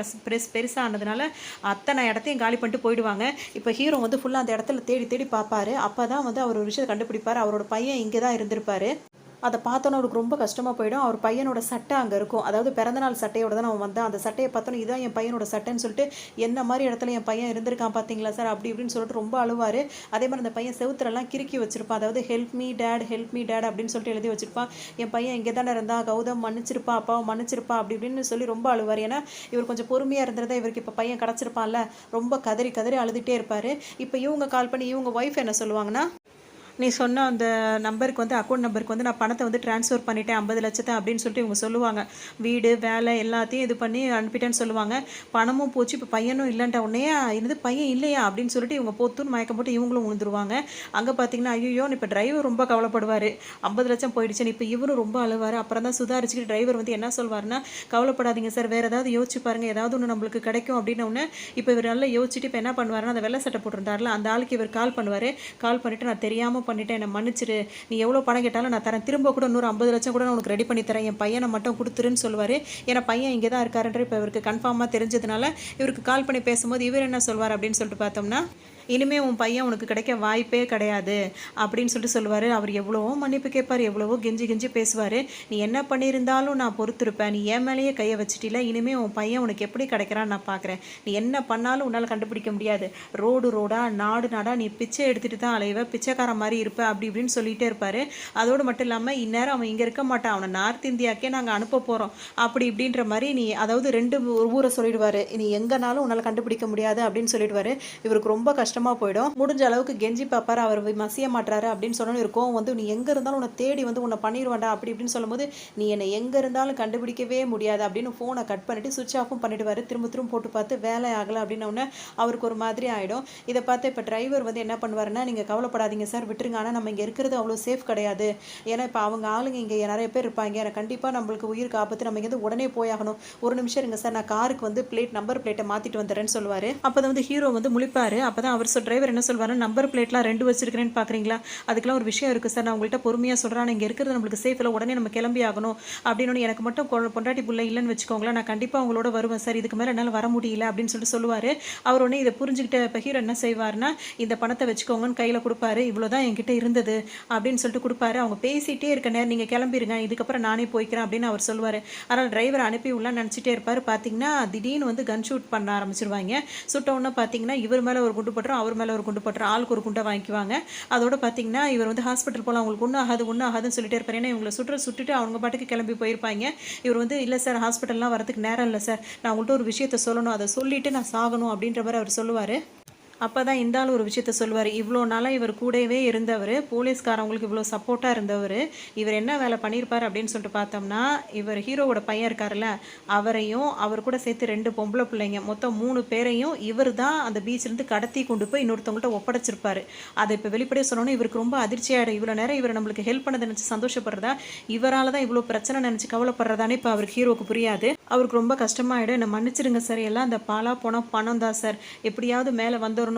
பெருசாக ஆனதுனால அத்தனை இடத்தையும் காலி பண்ணிட்டு போயிடுவாங்க. இப்போ ஹீரோ வந்து ஃபுல்லாக அந்த இடத்துல தேடி பார்ப்பாரு. அப்போ தான் வந்து அவர் ஒரு விஷயத்தை கண்டுபிடிப்பார். அவரோட பையன் இங்கே தான் இருந்திருப்பார். அதை பார்த்தோன்னே அவருக்கு ரொம்ப கஷ்டமாக போயிடும். அவர் பையனோட சட்டை அங்கே இருக்கும், அதாவது பிறந்தநாள் சட்டையோட தான் அவன் வந்தான். அந்த சட்டையை பார்த்தோன்னே இதுதான் என் பையனோட சட்டைன்னு சொல்லிட்டு, என்ன மாதிரி இடத்துல என் பையன் இருந்திருக்கான் பார்த்தீங்களா சார் அப்படி இப்படின்னு சொல்லிட்டு ரொம்ப அழுவார். அதே மாதிரி அந்த பையன் செவுத்துறெல்லாம் கிறுக்கி வச்சிருப்பான், அதாவது ஹெல்ப் மீ டேட் அப்படின்னு சொல்லிட்டு எழுதி வச்சிருப்பான். என் பையன் இங்கே தானே இருந்தான், கௌதம் மன்னிச்சிருப்பா, அப்பாவை மன்னிச்சிருப்பா அப்படி இப்படின்னு சொல்லி ரொம்ப அழுவார். ஏன்னா இவர் கொஞ்சம் பொறுமையாக இருந்ததா இவருக்கு இப்போ பையன் கிடச்சிருப்பான்ல, ரொம்ப கதறி அழுதுகிட்டே இருப்பார். இப்போ இவங்க கால் பண்ணி இவங்க ஒய்ஃப் என்ன சொல்லுவாங்கன்னா, நீ சொன்ன அந்த நம்பருக்கு வந்து அக்கௌண்ட் நம்பருக்கு வந்து நான் பணத்தை வந்து ட்ரான்ஸ்ஃபர் பண்ணிட்டேன் 50 லட்சத்தை அப்படின்னு சொல்லிட்டு இவங்க சொல்லுவாங்க. வீடு வேலை எல்லாத்தையும் இது பண்ணி அனுப்பிட்டேன்னு சொல்லுவாங்க. பணமும் போச்சு, இப்போ பையனும் இல்லைன்ட்ட உடனே இது பையன் இல்லையா அப்படின்னு சொல்லிட்டு இவங்க போத்துன்னு மயக்கம் போட்டு இவங்களும் விழுந்துருவாங்க. அங்கே பார்த்தீங்கன்னா ஐயோ இப்போ டிரைவர் ரொம்ப கவலைப்படுவார், 50 லட்சம் போயிடுச்சுன்னு. இப்போ இவரும் ரொம்ப அழுவார். அப்புறம் தான் சுதாரிச்சுக்கிட்டு டிரைவர் வந்து என்ன சொல்வார்னா, கவலைப்படாதீங்க சார், வேறு ஏதாவது யோசிச்சு பாருங்கள், ஏதாவது ஒன்று நம்மளுக்கு கிடைக்கும் அப்படின்னு ஒன்று. இப்போ இவர் நல்லா யோசிச்சுட்டு இப்போ என்ன பண்ணுவாருன்னா, அந்த வெள்ளை சட்டை போட்டிருந்தார்ல அந்த ஆளுக்கு இவர் கால் பண்ணுவார். கால் பண்ணிவிட்டு நான் தெரியாமல் பண்ணிட்டேன், என்னை மன்னிச்சிரு, நீ எவ்வளோ பணம் கேட்டாலும் நான் தரேன், திரும்ப கூட இன்னொரு 50 லட்சம் கூட நான் உனக்கு ரெடி பண்ணி தரேன், என் பையனை மட்டும் கொடுத்துருன்னு சொல்லுவார். ஏன்னா பையன் இங்கே தான் இருக்காருன்ற இப்போ இவருக்கு கன்ஃபார்மாக தெரிஞ்சதுனால இவருக்கு கால் பண்ணி பேசும்போது இவர் என்ன சொல்வார் அப்படின்னு சொல்லிட்டு பார்த்தோம்னா, இனிமேல் உன் பையன் உனக்கு கிடைக்க வாய்ப்பே கிடையாது அப்படின்னு சொல்லிட்டு சொல்லுவார். அவர் எவ்வளவோ மன்னிப்பு கேட்பார், எவ்வளவோ கெஞ்சி பேசுவார். நீ என்ன பண்ணியிருந்தாலும் நான் பொறுத்திருப்பேன், நீ என் மேலேயே கையை வச்சுட்டில, இனிமேல் உன் பையன் உனக்கு எப்படி கிடைக்கிறான்னு நான் பார்க்குறேன், நீ என்ன பண்ணாலும் உன்னால் கண்டுபிடிக்க முடியாது, ரோடா நாடா நீ பிச்சை எடுத்துகிட்டு தான் அலைவ, பிச்சைக்கார மாதிரி இருப்ப அப்படி இப்படின்னு சொல்லிகிட்டே இருப்பார். அதோடு மட்டும் இல்லாமல் இந்நேரம் அவன் இங்கே இருக்க மாட்டான், அவனை நார்த் இந்தியாக்கே நாங்கள் அனுப்ப போகிறோம் அப்படி இப்படின்ற மாதிரி நீ, அதாவது 2 ஊரை சொல்லிடுவார், நீ எங்கேனாலும் உன்னால் கண்டுபிடிக்க முடியாது அப்படின்னு சொல்லிடுவார். இவருக்கு ரொம்ப கஷ்டமாக போயிடும். முடிஞ்ச அளவுக்கு கெஞ்சி பார்ப்பார், அவர் மசிய மாட்டாரு அப்படின்னு சொன்னோன்னு இருக்கும் வந்து, நீ எங்கே இருந்தாலும் உன்னை தேடி வந்து உன்னை பண்ணிடுவாண்டா அப்படி இப்படின்னு சொல்லும்போது, நீ என்னை எங்கே இருந்தாலும் கண்டுபிடிக்கவே முடியாது அப்படின்னு ஃபோனை கட் பண்ணிவிட்டு சுவிட்ச் ஆஃபும் பண்ணிவிடுவார். திரும்ப போட்டு பார்த்து வேலை ஆகலை அப்படின்னோடனே அவருக்கு ஒரு மாதிரி ஆகிடும். இதை பார்த்து இப்போ டிரைவர் வந்து என்ன பண்ணுவாருன்னா, நீங்கள் கவலைப்படாதீங்க சார், விட்டுருங்க, ஆனால் நம்ம இங்கே இருக்கிறது அவ்வளோ சேஃப் கிடையாது, ஏன்னா இப்போ அவங்க ஆளுங்க இங்கே நிறைய பேர் இருப்பாங்க, எனக்கு கண்டிப்பாக நம்மளுக்கு உயிருக்கு ஆபத்து, நம்ம இங்கே உடனே போயாகணும், ஒரு நிமிஷம் இருங்க சார், நான் காருக்கு வந்து நம்பர் பிளேட்டை மாற்றிட்டு வந்துடுறேன்னு சொல்லுவார். அப்போ வந்து ஹீரோ வந்து முழிப்பார். அப்போ தான் டிரைவர் என்ன சொல்வாரு, நம்பர் பிளேட்லாம் 2 வச்சிருக்கிறேன்னு பார்க்குறீங்களா, அதுக்கெல்லாம் ஒரு விஷயம் இருக்குது சார், நான் உங்கள்கிட்ட பொறுமையாக சொல்கிறேன், ஆனால் இங்கே இருக்கிறது நம்மளுக்கு சேஃப் இல்லை, உடனே நம்ம கிளம்பி ஆகணும் அப்படின்னு. எனக்கு மட்டும் பொண்டாட்டி புள்ள இல்லைன்னு வச்சுக்கோங்களேன், நான் கண்டிப்பாக உங்களோட வருவேன் சார், இதுக்கு மேலே என்னால் வர முடியல அப்படின்னு சொல்லிட்டு சொல்லுவார். அவர் உடனே இதை புரிஞ்சுக்கிட்ட இப்போ ஹீரோ என்ன செய்வார்னா, இந்த பணத்தை வச்சுக்கோங்கன்னு கையில் கொடுப்பாரு. இவ்வளோதான் என்கிட்ட இருந்தது அப்படின்னு சொல்லிட்டு கொடுப்பாரு. அவங்க பேசிகிட்டே இருக்க நேரம் நீங்கள் கிளம்பிடுங்க, இதுக்கப்புறம் நானே போய்க்கிறேன் அப்படின்னு அவர் சொல்லுவார். ஆனால் டிரைவர் அனுப்பி உள்ள நினச்சிட்டே இருப்பார். பார்த்தீங்கன்னா திடீர்னு வந்து கன் ஷூட் பண்ண ஆரம்பிச்சிருவாங்க. சுட்ட உடனே பார்த்தீங்கன்னா இவர் மேலே ஒரு குண்டு பட்டுரும், அவர் மேலே ஒரு குண்டு பட்டுரும், ஆளுக்கு ஒரு குண்டை வாங்கிக்குவாங்க. அதோட பார்த்தீங்கன்னா இவர் வந்து ஹாஸ்பிட்டல் போகலாம், அவங்களுக்கு ஒன்றும் ஆகாதுன்னு சொல்லிட்டே இருப்பார். ஏன்னா இவங்களை சுட்டுட்டு அவங்க பாட்டுக்கு கிளம்பி போயிருப்பாங்க. இவர் வந்து இல்லை சார், ஹாஸ்பிட்டல்லாம் வரதுக்கு நேரம் இல்லை சார், நான் உங்கள்கிட்ட ஒரு விஷயத்த சொல்லணும், அதை சொல்லிவிட்டு நான் சாகணும் அப்படின்ற மாதிரி அவர் சொல்லுவார். அப்போ தான் இந்த ஆள் ஒரு விஷயத்த சொல்லுவார். இவ்வளோ நாளாக இவர் கூடவே இருந்தவர், போலீஸ்காரவங்களுக்கு இவ்வளோ சப்போர்ட்டாக இருந்தவர், இவர் என்ன வேலை பண்ணியிருப்பார் அப்படின்னு சொல்லிட்டு பார்த்தோம்னா, இவர் ஹீரோவோட பையன் இருக்கார்ல, அவரையும் அவர் கூட சேர்த்து 2 பொம்பளை பிள்ளைங்க, மொத்தம் 3 பேரையும் இவர் தான் அந்த பீச்சிலேருந்து கடத்தி கொண்டு போய் இன்னொருத்தவங்கள்ட்ட ஒப்படைச்சிருப்பார். அதை இப்போ வெளிப்படையாக சொன்னோன்னே இவருக்கு ரொம்ப அதிர்ச்சியாகிடும். இவ்வளோ நேரம் இவர் நம்மளுக்கு ஹெல்ப் பண்ணதை நினச்சி சந்தோஷப்படுறதா, இவரால் தான் இவ்வளோ பிரச்சனை நினச்சி கவலைப்படுறதானே இப்போ அவருக்கு ஹீரோவுக்கு புரியாது. அவருக்கு ரொம்ப கஷ்டமாயிடும். என்னை மன்னிச்சிருங்க சார், எல்லாம் அந்த பாலா போனால் பணம் தான் சார், எப்படியாவது மேலே வந்துடணும்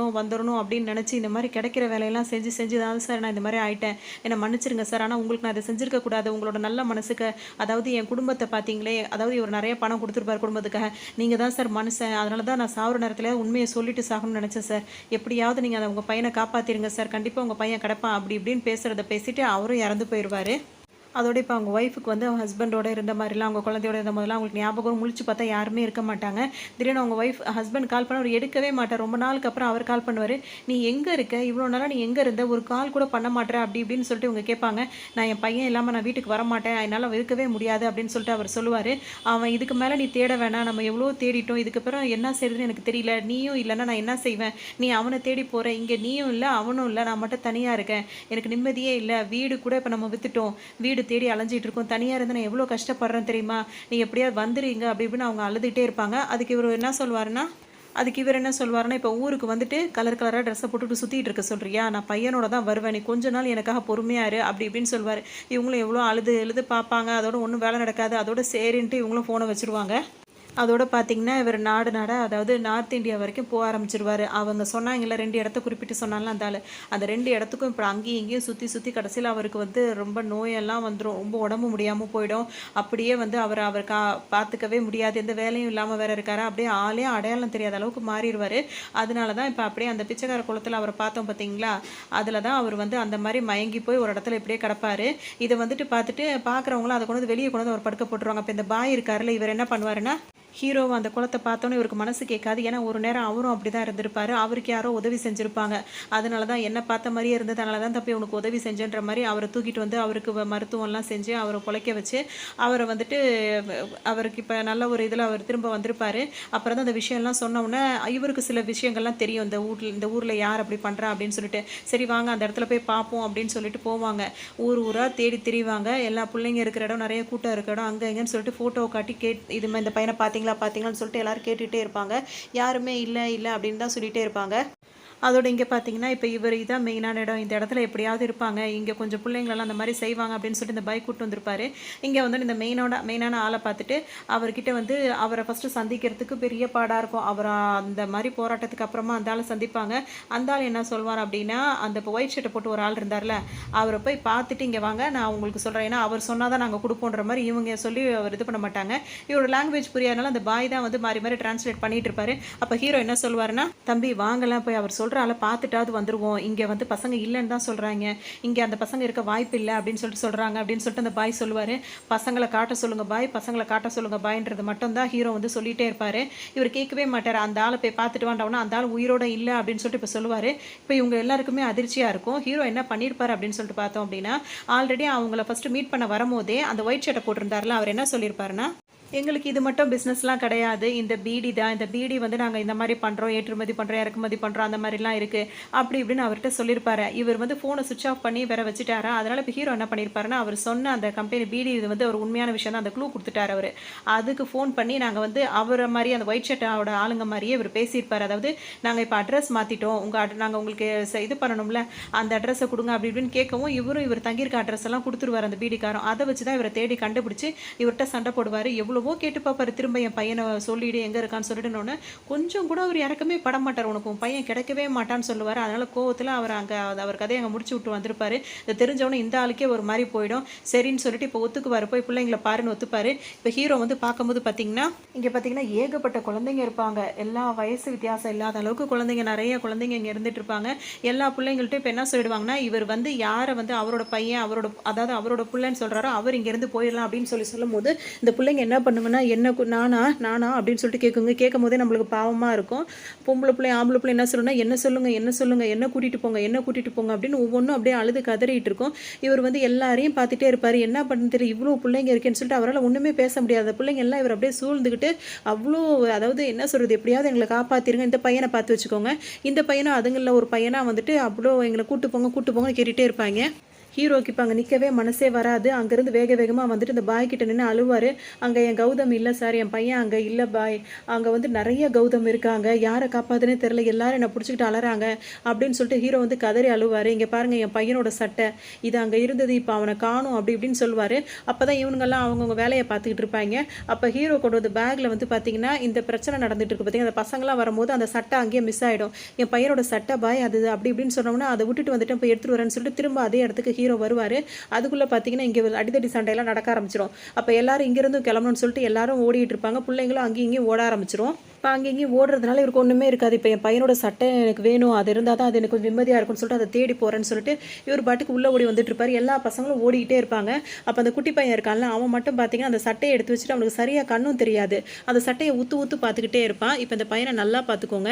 அப்படின்னு நினச்சி இந்த மாதிரி கிடைக்கிற வேலையெல்லாம் செஞ்சு தான் சார் நான் இந்த மாதிரி ஆயிட்டேன், என்னை மன்னிச்சிருங்க சார், ஆனால் உங்களுக்கு நான் அதை செஞ்சிருக்க கூடாது, உங்களோட நல்ல மனசுக்கு, அதாவது என் குடும்பத்தை பார்த்தீங்களே, அதாவது இவர் நிறைய பணம் கொடுத்துருப்பார் குடும்பத்துக்காக, நீங்கள் தான் சார் மனுஷன், அதனால தான் நான் சாகுற நேரத்தில் உண்மையை சொல்லிட்டு சாகணும்னு நினச்சேன் சார், எப்படியாவது நீங்கள் அதை உங்கள் பையனை காப்பாற்றிருங்க சார், கண்டிப்பாக உங்கள் பையன் கிடப்பான் அப்படி இப்படின்னு பேசுகிறத பேசிட்டு அவரும் இறந்து போயிடுவார். அதோட இப்போ அவங்க ஒய்ஃபுக்கு வந்து அவங்க ஹஸ்பண்டோட இருந்த மாதிரிலாம், அவங்க குழந்தையோட இருந்த போதெல்லாம் அவங்களுக்கு ஞாபகம் முழிச்சு பார்த்தா யாருமே இருக்க மாட்டாங்க. திடீர்னு அவங்க ஹஸ்பண்ட் கால் பண்ண அவர் எடுக்கவே மாட்டார். ரொம்ப நாளுக்கு அப்புறம் அவர் கால் பண்ணுவார். நீ எங்கே இருக்க, இவ்வளோ நாளாக நீ எங்கே இருந்த, ஒரு கால் கூட பண்ண மாட்டேற அப்படி இப்படின்னு சொல்லிட்டு இவங்க கேட்பாங்க. நான் என் பையன் இல்லாமல் நான் வீட்டுக்கு வர மாட்டேன், என்னால் இருக்கவே முடியாது அப்படின்னு சொல்லிட்டு அவர் சொல்லுவார். அவன் இதுக்கு மேலே நீ தேட வேணாம், நம்ம எவ்வளோ தேடிட்டோம், இதுக்கப்புறம் என்ன செய்யறதுன்னு எனக்கு தெரியல, நீயும் இல்லைன்னா நான் என்ன செய்வேன், நீ அவனை தேடி போகிற, இங்கே நீயும் இல்லை அவனும் இல்லை, நான் மட்டும் தனியாக இருக்கேன், எனக்கு நிம்மதியே இல்லை, வீடு கூட இப்போ நம்ம விற்றுட்டோம், வீடு தேடி அலைஞ்சிட்டு இருக்கோம், தனியாக இருந்து நான் எவ்வளோ கஷ்டப்படுறேன் தெரியுமா, நீ எப்படியாவது வந்துடுங்க அப்படி இப்படின்னு அவங்க அழுதுகிட்டே இருப்பாங்க. அதுக்கு இவர் என்ன சொல்வாருன்னா, இப்போ ஊருக்கு வந்துட்டு கலர் கலராக ட்ரெஸ்ஸை போட்டுட்டு சுற்றிட்டு இருக்க சொல்கிறியா, நான் பையனோட தான் வருவேன், நீ கொஞ்ச நாள் எனக்காக பொறுமையாக இரு அப்படி இப்படின்னு சொல்வார். இவங்களும் எவ்வளோ அழுது பார்ப்பாங்க. அதோட ஒன்றும் வேலை நடக்காது. அதோட சரின்ட்டு இவங்களும் ஃபோனை வச்சுருவாங்க. அதோட பார்த்தீங்கன்னா இவர் நாடாக அதாவது நார்த் இந்தியா வரைக்கும் போக ஆரம்பிச்சிருவார். அவங்க சொன்னாங்கல்ல 2 இடத்த குறிப்பிட்டு சொன்னாலும் அந்த 2 இடத்துக்கும் இப்போ அங்கேயும் இங்கேயும் சுற்றி கடைசியில் அவருக்கு வந்து ரொம்ப நோயெல்லாம் வந்துடும், ரொம்ப உடம்பு முடியாமல் போயிடும். அப்படியே வந்து அவர் பார்த்துக்கவே முடியாது, எந்த வேலையும் இல்லாமல் வேற இருக்காரு, அப்படியே ஆளே அடையாளம் தெரியாத அளவுக்கு மாறிடுவார். அதனால தான் இப்போ அப்படியே அந்த பிச்சைக்கார குளத்தில் அவரை பார்த்தோம் பார்த்தீங்களா, அதில் தான் அவர் வந்து அந்த மாதிரி மயங்கி போய் ஒரு இடத்துல இப்படியே கிடப்பார். இதை வந்துட்டு பார்த்துட்டு பார்க்குறவங்களும் அதை கொண்டு வந்து வெளியே கொண்டு வந்து அவர் படுக்க போட்டுருவாங்க. இப்போ இந்த பாய் இருக்காருல்ல, இவர் என்ன பண்ணுவாருன்னா, ஹீரோவை அந்த குளத்தை பார்த்தோன்னே இவருக்கு மனசு கேட்காது. ஏன்னா ஒரு நேரம் அவரும் அப்படி தான் இருந்திருப்பார், அவருக்கு யாரோ உதவி செஞ்சுருப்பாங்க, அதனால தான் என்ன பார்த்த மாதிரியே இருந்தது, அதனால தான் தப்பி உனக்கு உதவி செஞ்சேன்ற மாதிரி அவரை தூக்கிட்டு வந்து அவருக்கு மருத்துவம்லாம் செஞ்சு அவரை பொழைக்க வச்சு அவரை வந்துட்டு அவருக்கு இப்போ நல்ல ஒரு இதில் அவர் திரும்ப வந்திருப்பார். அப்புறம் தான் அந்த விஷயம்லாம் சொன்னோன்னே இவருக்கு சில விஷயங்கள்லாம் தெரியும், இந்த ஊரில் யார் அப்படி பண்ணுறா அப்படின்னு சொல்லிட்டு, சரி வாங்க அந்த இடத்துல போய் பார்ப்போம் அப்படின்னு சொல்லிட்டு போவாங்க. ஊராக தேடி திரிவாங்க, எல்லா பிள்ளைங்க இருக்கிற இடம், நிறைய கூட்டம் இருக்கிற இடம், அங்கே எங்கேன்னு சொல்லிட்டு ஃபோட்டோ காட்டி இது மாதிரி இந்த பையனை பார்த்தீங்களான்னு சொல்லிட்டு எல்லாரும் கேட்டுகிட்டே இருப்பாங்க. யாருமே இல்லை அப்படின்னு தான் சொல்லிகிட்டே இருப்பாங்க. அதோட இங்கே பார்த்தீங்கன்னா இப்போ இதான் மெயினான இடம், இந்த இடத்துல எப்படியாவது இருப்பாங்க, இங்கே கொஞ்சம் பிள்ளைங்களெல்லாம் அந்த மாதிரி செய்வாங்க அப்படின்னு சொல்லிட்டு இந்த பைக் கூட்டு வந்திருப்பாரு. இங்கே வந்து இந்த மெயினான ஆளை பார்த்துட்டு அவர்கிட்ட வந்து அவரை ஃபஸ்ட்டு சந்திக்கிறதுக்கு பெரிய பாடாக இருக்கும். அவர் அந்த மாதிரி போராட்டத்துக்கு அப்புறமா அந்த ஆளை சந்திப்பாங்க. அந்த ஆள் என்ன சொல்வார் அப்படின்னா, அந்த இப்போ ஒயிட் ஷர்ட்டை போட்டு ஒரு ஆள் இருந்தார்ல, அவரை போய் பார்த்துட்டு இங்கே வாங்க நான் உங்களுக்கு சொல்கிறேன், ஏன்னா அவர் சொன்னால் தான் நாங்கள் கொடுப்போன்ற மாதிரி இவங்க சொல்லி அவர் இது பண்ண மாட்டாங்க. இவரோட லாங்குவேஜ் புரியாதனால அந்த பாய் தான் வந்து மாறி டிரான்ஸ்லேட் பண்ணிட்டு இருப்பாரு. அப்போ ஹீரோ என்ன சொல்வாருன்னா, தம்பி வாங்கலாம் போய் அவர் சொல்கிற ஆளை பார்த்துட்டாவது வந்துடுவோம், இங்கே வந்து பசங்க இல்லைன்னு தான் சொல்கிறாங்க, இங்கே அந்த பசங்க இருக்க வாய்ப்பு இல்லை அப்படின்னு சொல்கிறாங்க அப்படின்னு சொல்லிட்டு அந்த பாய் சொல்லுவார். பசங்களை காட்ட சொல்லுங்க பாய்ன்றது மட்டும்தான் ஹீரோ வந்து சொல்லிகிட்டே இருப்பார். இவர் கேட்கவே மாட்டார். அந்த ஆளை போய் பார்த்துட்டு வாண்டவனா அந்த ஆள் உயிரோட இல்லை அப்படின்னு சொல்லிட்டு இப்போ சொல்லுவார். இப்போ இவங்க எல்லாருக்குமே அதிர்ச்சியாக இருக்கும். ஹீரோ என்ன பண்ணியிருப்பார் அப்படின்னு சொல்லிட்டு பார்த்தோம் அப்படின்னா, ஆல்ரெடி அவங்கள ஃபஸ்ட்டு மீட் பண்ண வரும்போதே அந்த ஒயிட் ஷர்ட்டை போட்டிருந்தாருல, அவர் என்ன சொல்லியிருப்பாருன்னா, எங்களுக்கு இது மட்டும் பிஸ்னஸ்லாம் கிடையாது, இந்த பீடி தான், இந்த பீடி வந்து நாங்கள் இந்த மாதிரி பண்ணுறோம், ஏற்றுமதி பண்ணுறோம், இறக்குமதி பண்ணுறோம், அந்த மாதிரிலாம் இருக்குது அப்படி இப்படின்னு அவர்கிட்ட சொல்லியிருப்பாரு. இவர் வந்து ஃபோனை சுவிட்ச் ஆஃப் பண்ணி வேற வச்சுட்டாரா. அதனால் இப்போ ஹீரோ என்ன பண்ணியிருப்பாருன்னா, அவர் சொன்ன அந்த கம்பெனி பீடி இது வந்து ஒரு உண்மையான விஷயம் தான், அந்த க்ளூ கொடுத்துட்டார் அவர். அதுக்கு ஃபோன் பண்ணி நாங்கள் வந்து அவரை மாதிரி அந்த ஒயிட் ஷர்ட்டோட ஆளுங்க மாதிரியே இவர் பேசியிருப்பார். அதாவது நாங்கள் இப்போ அட்ரஸ் மாற்றிட்டோம், நாங்கள் உங்களுக்கு இது பண்ணணும்ல, அந்த அட்ரஸை கொடுங்க அப்படி இப்படின்னு கேட்கவும் இவர் தங்கியிருக்க அட்ரஸ் எல்லாம் கொடுத்துருவார் அந்த பீடிக்காரன். அதை வச்சு தான் இவரை தேடி கண்டுபிடிச்சி இவர்கிட்ட சண்டை போடுவார். எவ்வளோ எவ்வளவோ கேட்டு பார்ப்பாரு, திரும்ப என் பையனை சொல்லிவிடு எங்கே இருக்கான்னு சொல்லிட்டுனோடனே கொஞ்சம் கூட அவர் இறக்கமே பட மாட்டார். உனக்கு உன் பையன் கிடைக்கவே மாட்டான்னு சொல்லுவார். அதனால் கோவத்தில் அவர் அவர் கதையை அங்கே முடிச்சு விட்டு வந்திருப்பாரு. இதை தெரிஞ்சவொடனே இந்த ஆளுக்கே ஒரு மாதிரி போயிடும். சரின்னு சொல்லிட்டு இப்போ ஒத்துக்குவார், போய் பிள்ளைங்களை பாருன்னு ஒத்துப்பார். இப்போ ஹீரோ வந்து பார்க்கும்போது பார்த்தீங்கன்னா இங்கே பார்த்தீங்கன்னா ஏகப்பட்ட குழந்தைங்க இருப்பாங்க. எல்லா வயசு வித்தியாசம் இல்லாத அளவுக்கு குழந்தைங்க, நிறைய குழந்தைங்க இங்கே இருந்துட்டு இருப்பாங்க. எல்லா பிள்ளைங்கள்ட்டும் இப்போ என்ன சொல்லிடுவாங்கன்னா, இவர் வந்து யாரை வந்து அவரோட பையன் அதாவது அவரோட பிள்ளைன்னு சொல்கிறாரோ அவர் இங்கேருந்து போயிடலாம் அப்படின்னு சொல்லும் போது இந்த பிள்ளைங்க என்ன பண்ணுங்கன்னா, என்ன நானா அப்படின்னு சொல்லிட்டு கேட்குங்க. கேட்கும் போதே நம்மளுக்கு பாவமாக இருக்கும். பொம்பளை பிள்ளை ஆம்பளை பிள்ளை என்ன சொல்லணும்னா, என்ன சொல்லுங்க என்ன கூட்டிகிட்டு போங்க அப்படின்னு ஒவ்வொன்றும் அப்படியே அழுது கதறிட்டு இருக்கும். இவர் வந்து எல்லாரையும் பார்த்துட்டே இருப்பார். என்ன பண்ணு தெரியல, இவ்வளோ பிள்ளைங்க இருக்கேன்னு சொல்லிட்டு அவரால் ஒன்றுமே பேச முடியாது. பிள்ளைங்க எல்லாம் இவர் அப்படியே சூழ்ந்துக்கிட்டு அவ்வளோ, அதாவது என்ன சொல்கிறது, எப்படியாவது எங்களை காப்பாற்றிருங்க, இந்த பையனை பார்த்து வச்சுக்கோங்க, இந்த பையனும் அதுங்களில் ஒரு பையனாக வந்துட்டு அவ்வளோ எங்களை கூட்டு போங்கன்னு கேட்டுகிட்டே இருப்பாங்க. ஹீரோக்கு இப்போ அங்கே நிற்கவே மனசே வராது. அங்கேருந்து வேகமாக வந்துட்டு இந்த பாய் கிட்ட நின்று அழுவார். அங்கே என் கௌதம் இல்லை சார், என் பையன் அங்கே இல்லை பாய், அங்கே வந்து நிறைய கௌதம் இருக்காங்க, யாரை காப்பாதுன்னே தெரில, எல்லாரும் என்னை பிடிச்சிக்கிட்டு அலறாங்க அப்படின்னு சொல்லிட்டு ஹீரோ வந்து கதறி அழுவார். இங்கே பாருங்கள் என் பையனோட சட்டை இது அங்கே இருந்தது, இப்போ அவனை காணும் அப்படி இப்படின்னு சொல்லுவார். அப்போ தான் இவனுங்கெல்லாம் அவங்கவுங்க வேலையை பார்த்துக்கிட்டு இருப்பாங்க. அப்போ ஹீரோ கொண்டு வந்து பேக்கில் வந்து பார்த்தீங்கன்னா இந்த பிரச்சனை நடந்துட்டு இருக்கு பார்த்தீங்கன்னா, அந்த பசங்களாம் வரும்போது அந்த சட்டை அங்கேயே மிஸ் ஆகிடும். என் பையனோட சட்டை பாய் அது அப்படி இப்படின்னு சொன்னோம்னா அதை விட்டுட்டு வந்துட்டு போய் எடுத்துகிட்டு வரேன்னு சொல்லிட்டு திரும்ப அதே இடத்துக்கு ஹீரோ வருவார். அதுக்குள்ளே பார்த்தீங்கன்னா இங்கே அடிதடி சண்டையெல்லாம் நடக்க ஆரம்பிச்சிடும். அப்போ எல்லாரும் இங்கேருந்து கிளம்பணும்னு சொல்லிட்டு எல்லாரும் ஓடிட்டு இருப்பாங்க. பிள்ளைங்களும் அங்கேயும் இங்கேயும் ஓட ஆரம்பிச்சிடும். இப்போ அங்கேயும் ஓடுறதுனால இவருக்கு ஒன்றுமே இருக்காது. இப்போ என் பையனோட சட்டை எனக்கு வேணும், அது இருந்தால் தான் அது எனக்கு கொஞ்சம் நிம்மதியாக இருக்கும்னு சொல்லிட்டு அதை தேடி போகிறேன்னு சொல்லிட்டு இவர் பாட்டுக்கு உள்ளே ஓடி வந்துட்டு இருப்பார். எல்லா பசங்களும் ஓடிக்கிட்டே இருப்பாங்க. அப்போ அந்த குட்டி பையன் இருக்கான்ல, அவன் மட்டும் பார்த்தீங்கன்னா அந்த சட்டையை எடுத்து வச்சுட்டு அவனுக்கு சரியாக கண்ணும் தெரியாது, அந்த சட்டையை ஊற்று பார்த்துக்கிட்டே இருப்பான். இப்போ இந்த பையனை நல்லா பார்த்துக்கோங்க.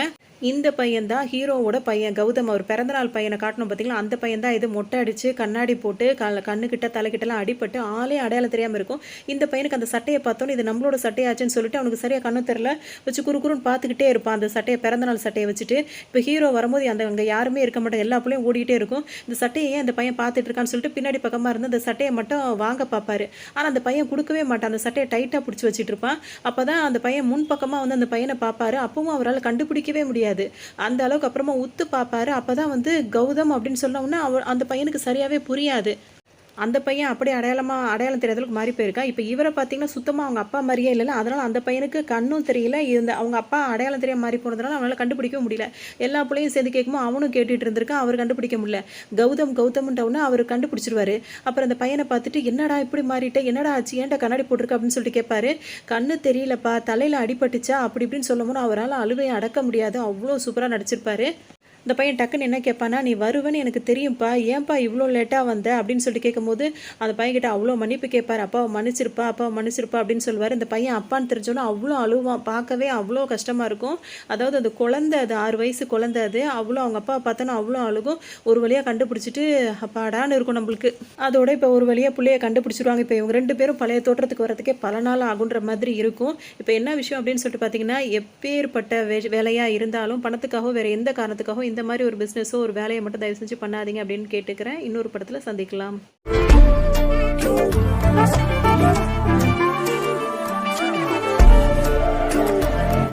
இந்த பையன் தான் ஹீரோவோட பையன் கௌதம். அவர் பிறந்தநாள் பையனை காட்டணும் பார்த்தீங்களா, அந்த பையன் தான். இது மொட்டை அடித்து கண்ணாடி போட்டு கண்ணுக்கிட்ட தலைக்கிட்டலாம் அடிபட்டு ஆளே அடையாளம் தெரியாமல் இருக்கும். இந்த பையனுக்கு அந்த சட்டையை பார்த்தோன்னு இது நம்மளோட சட்டையாச்சுன்னு சொல்லிட்டு அவனுக்கு சரியாக கண்ணும் தெரில வச்சு குறுக்குறுன்னு பார்த்துக்கிட்டே இருப்பான் அந்த சட்டையை, பிறந்தநாள் சட்டையை வச்சுட்டு. இப்போ ஹீரோ வரும்போது அங்கே யாருமே இருக்க மாட்டாங்க, எல்லா பிள்ளையும் ஓடிக்கிட்டே இருக்கும். இந்த சட்டையை ஏன் அந்த பையன் பார்த்துட்டு இருக்கான்னு சொல்லிட்டு பின்னாடி பக்கமாக இருந்து அந்த சட்டையை மட்டும் வாங்க பார்ப்பாரு. ஆனால் அந்த பையன் கொடுக்கவே மாட்டான், அந்த சட்டையை டைட்டாக பிடிச்சி வச்சுட்டு இருப்பான். அப்போ தான் அந்த பையன் முன் பக்கமாக வந்து அந்த பையனை பார்ப்பாரு. அப்பவும் அவரால் கண்டுபிடிக்கவே முடியாது அந்த அளவுக்கு. அப்புறமா உத்து பார்ப்பாரு. அப்பதான் வந்து கௌதம் அப்படின்னு சொன்னோம்னா அந்த பையனுக்கு சரியாவே புரியாது. அந்த பையன் அப்படியே அடையாளம் தெரியாதளவுக்கு மாறி போயிருக்கா. இப்போ இவரை பார்த்தீங்கன்னா சுத்தமாக அவங்க அப்பா மாதிரியே இல்லைல்ல, அதனால் அந்த பையனுக்கு கண்ணும் தெரியல, அவங்க அப்பா அடையாளம் தெரியாம மாறி போனதுனால அவனால் கண்டுபிடிக்க முடியல. எல்லா பிள்ளையும் சேர்ந்து கேட்கும்போது அவனும் கேட்டுட்டு இருந்திருக்கான், அவர் கண்டுபிடிக்க முடியல. கௌதம்ன்றவனா அவர் கண்டுபிடிச்சிருவாரு. அப்புறம் அந்த பையனை பார்த்துட்டு என்னடா இப்படி மாறிட்ட, என்னடா ஆச்சு, ஏன்டா கண்ணாடி போட்டிருக்க அப்படின்னு சொல்லிட்டு கேட்பாரு. கண்ணு தெரியலப்பா, தலையில் அடிபட்டுச்சா அப்படி இப்படின்னு சொல்லும்போது அவரால் அழுவையை அடக்க முடியாது. அவ்வளோ சூப்பராக நடிச்சிருப்பாரு. இந்த பையன் டக்குன்னு என்ன கேட்பானா, நீ வருவேன்னு எனக்கு தெரியும்ப்பா, ஏன்ப்பா இவ்வளோ லேட்டாக வந்த அப்படின்னு சொல்லிட்டு கேட்கும்போது அந்த பையன்கிட்ட அவ்வளோ மன்னிப்பு கேட்பார். அப்பாவை மன்னிச்சிருப்பா அப்படின்னு சொல்லுவார். இந்த பையன் அப்பான்னு தெரிஞ்சோன்னா அவ்வளோ அழுவான். பார்க்கவே அவ்வளோ கஷ்டமாக இருக்கும். அதாவது அது குழந்தை, அது 6 வயசு குழந்தை, அது அவ்வளோ அவங்க அப்பாவை பார்த்தோன்னா அவ்வளோ அழுகும். ஒரு வழியாக கண்டுபிடிச்சிட்டு அப்பாடான்னு இருக்கும் நம்மளுக்கு. அதோட இப்போ ஒரு வழியாக பிள்ளைய கண்டுபிடிச்சிருவாங்க. இப்போ இவங்க 2 பேரும் பழைய தோற்றத்துக்கு வரதுக்கே பல நாள் ஆகுன்ற மாதிரி இருக்கும். இப்போ என்ன விஷயம் அப்படின்னு சொல்லிட்டு பார்த்தீங்கன்னா, எப்பேற்பட்ட வேலையாக இருந்தாலும் பணத்துக்காகவும் வேறு எந்த காரணத்துக்காகவும் இந்த மாதிரி ஒரு பிஸ்னஸோ ஒரு வேலையை மட்டும் தயவு செஞ்சு பண்ணாதீங்க அப்படின்னு கேட்டுக்கிறேன். இன்னொரு படத்தில் சந்திக்கலாம்.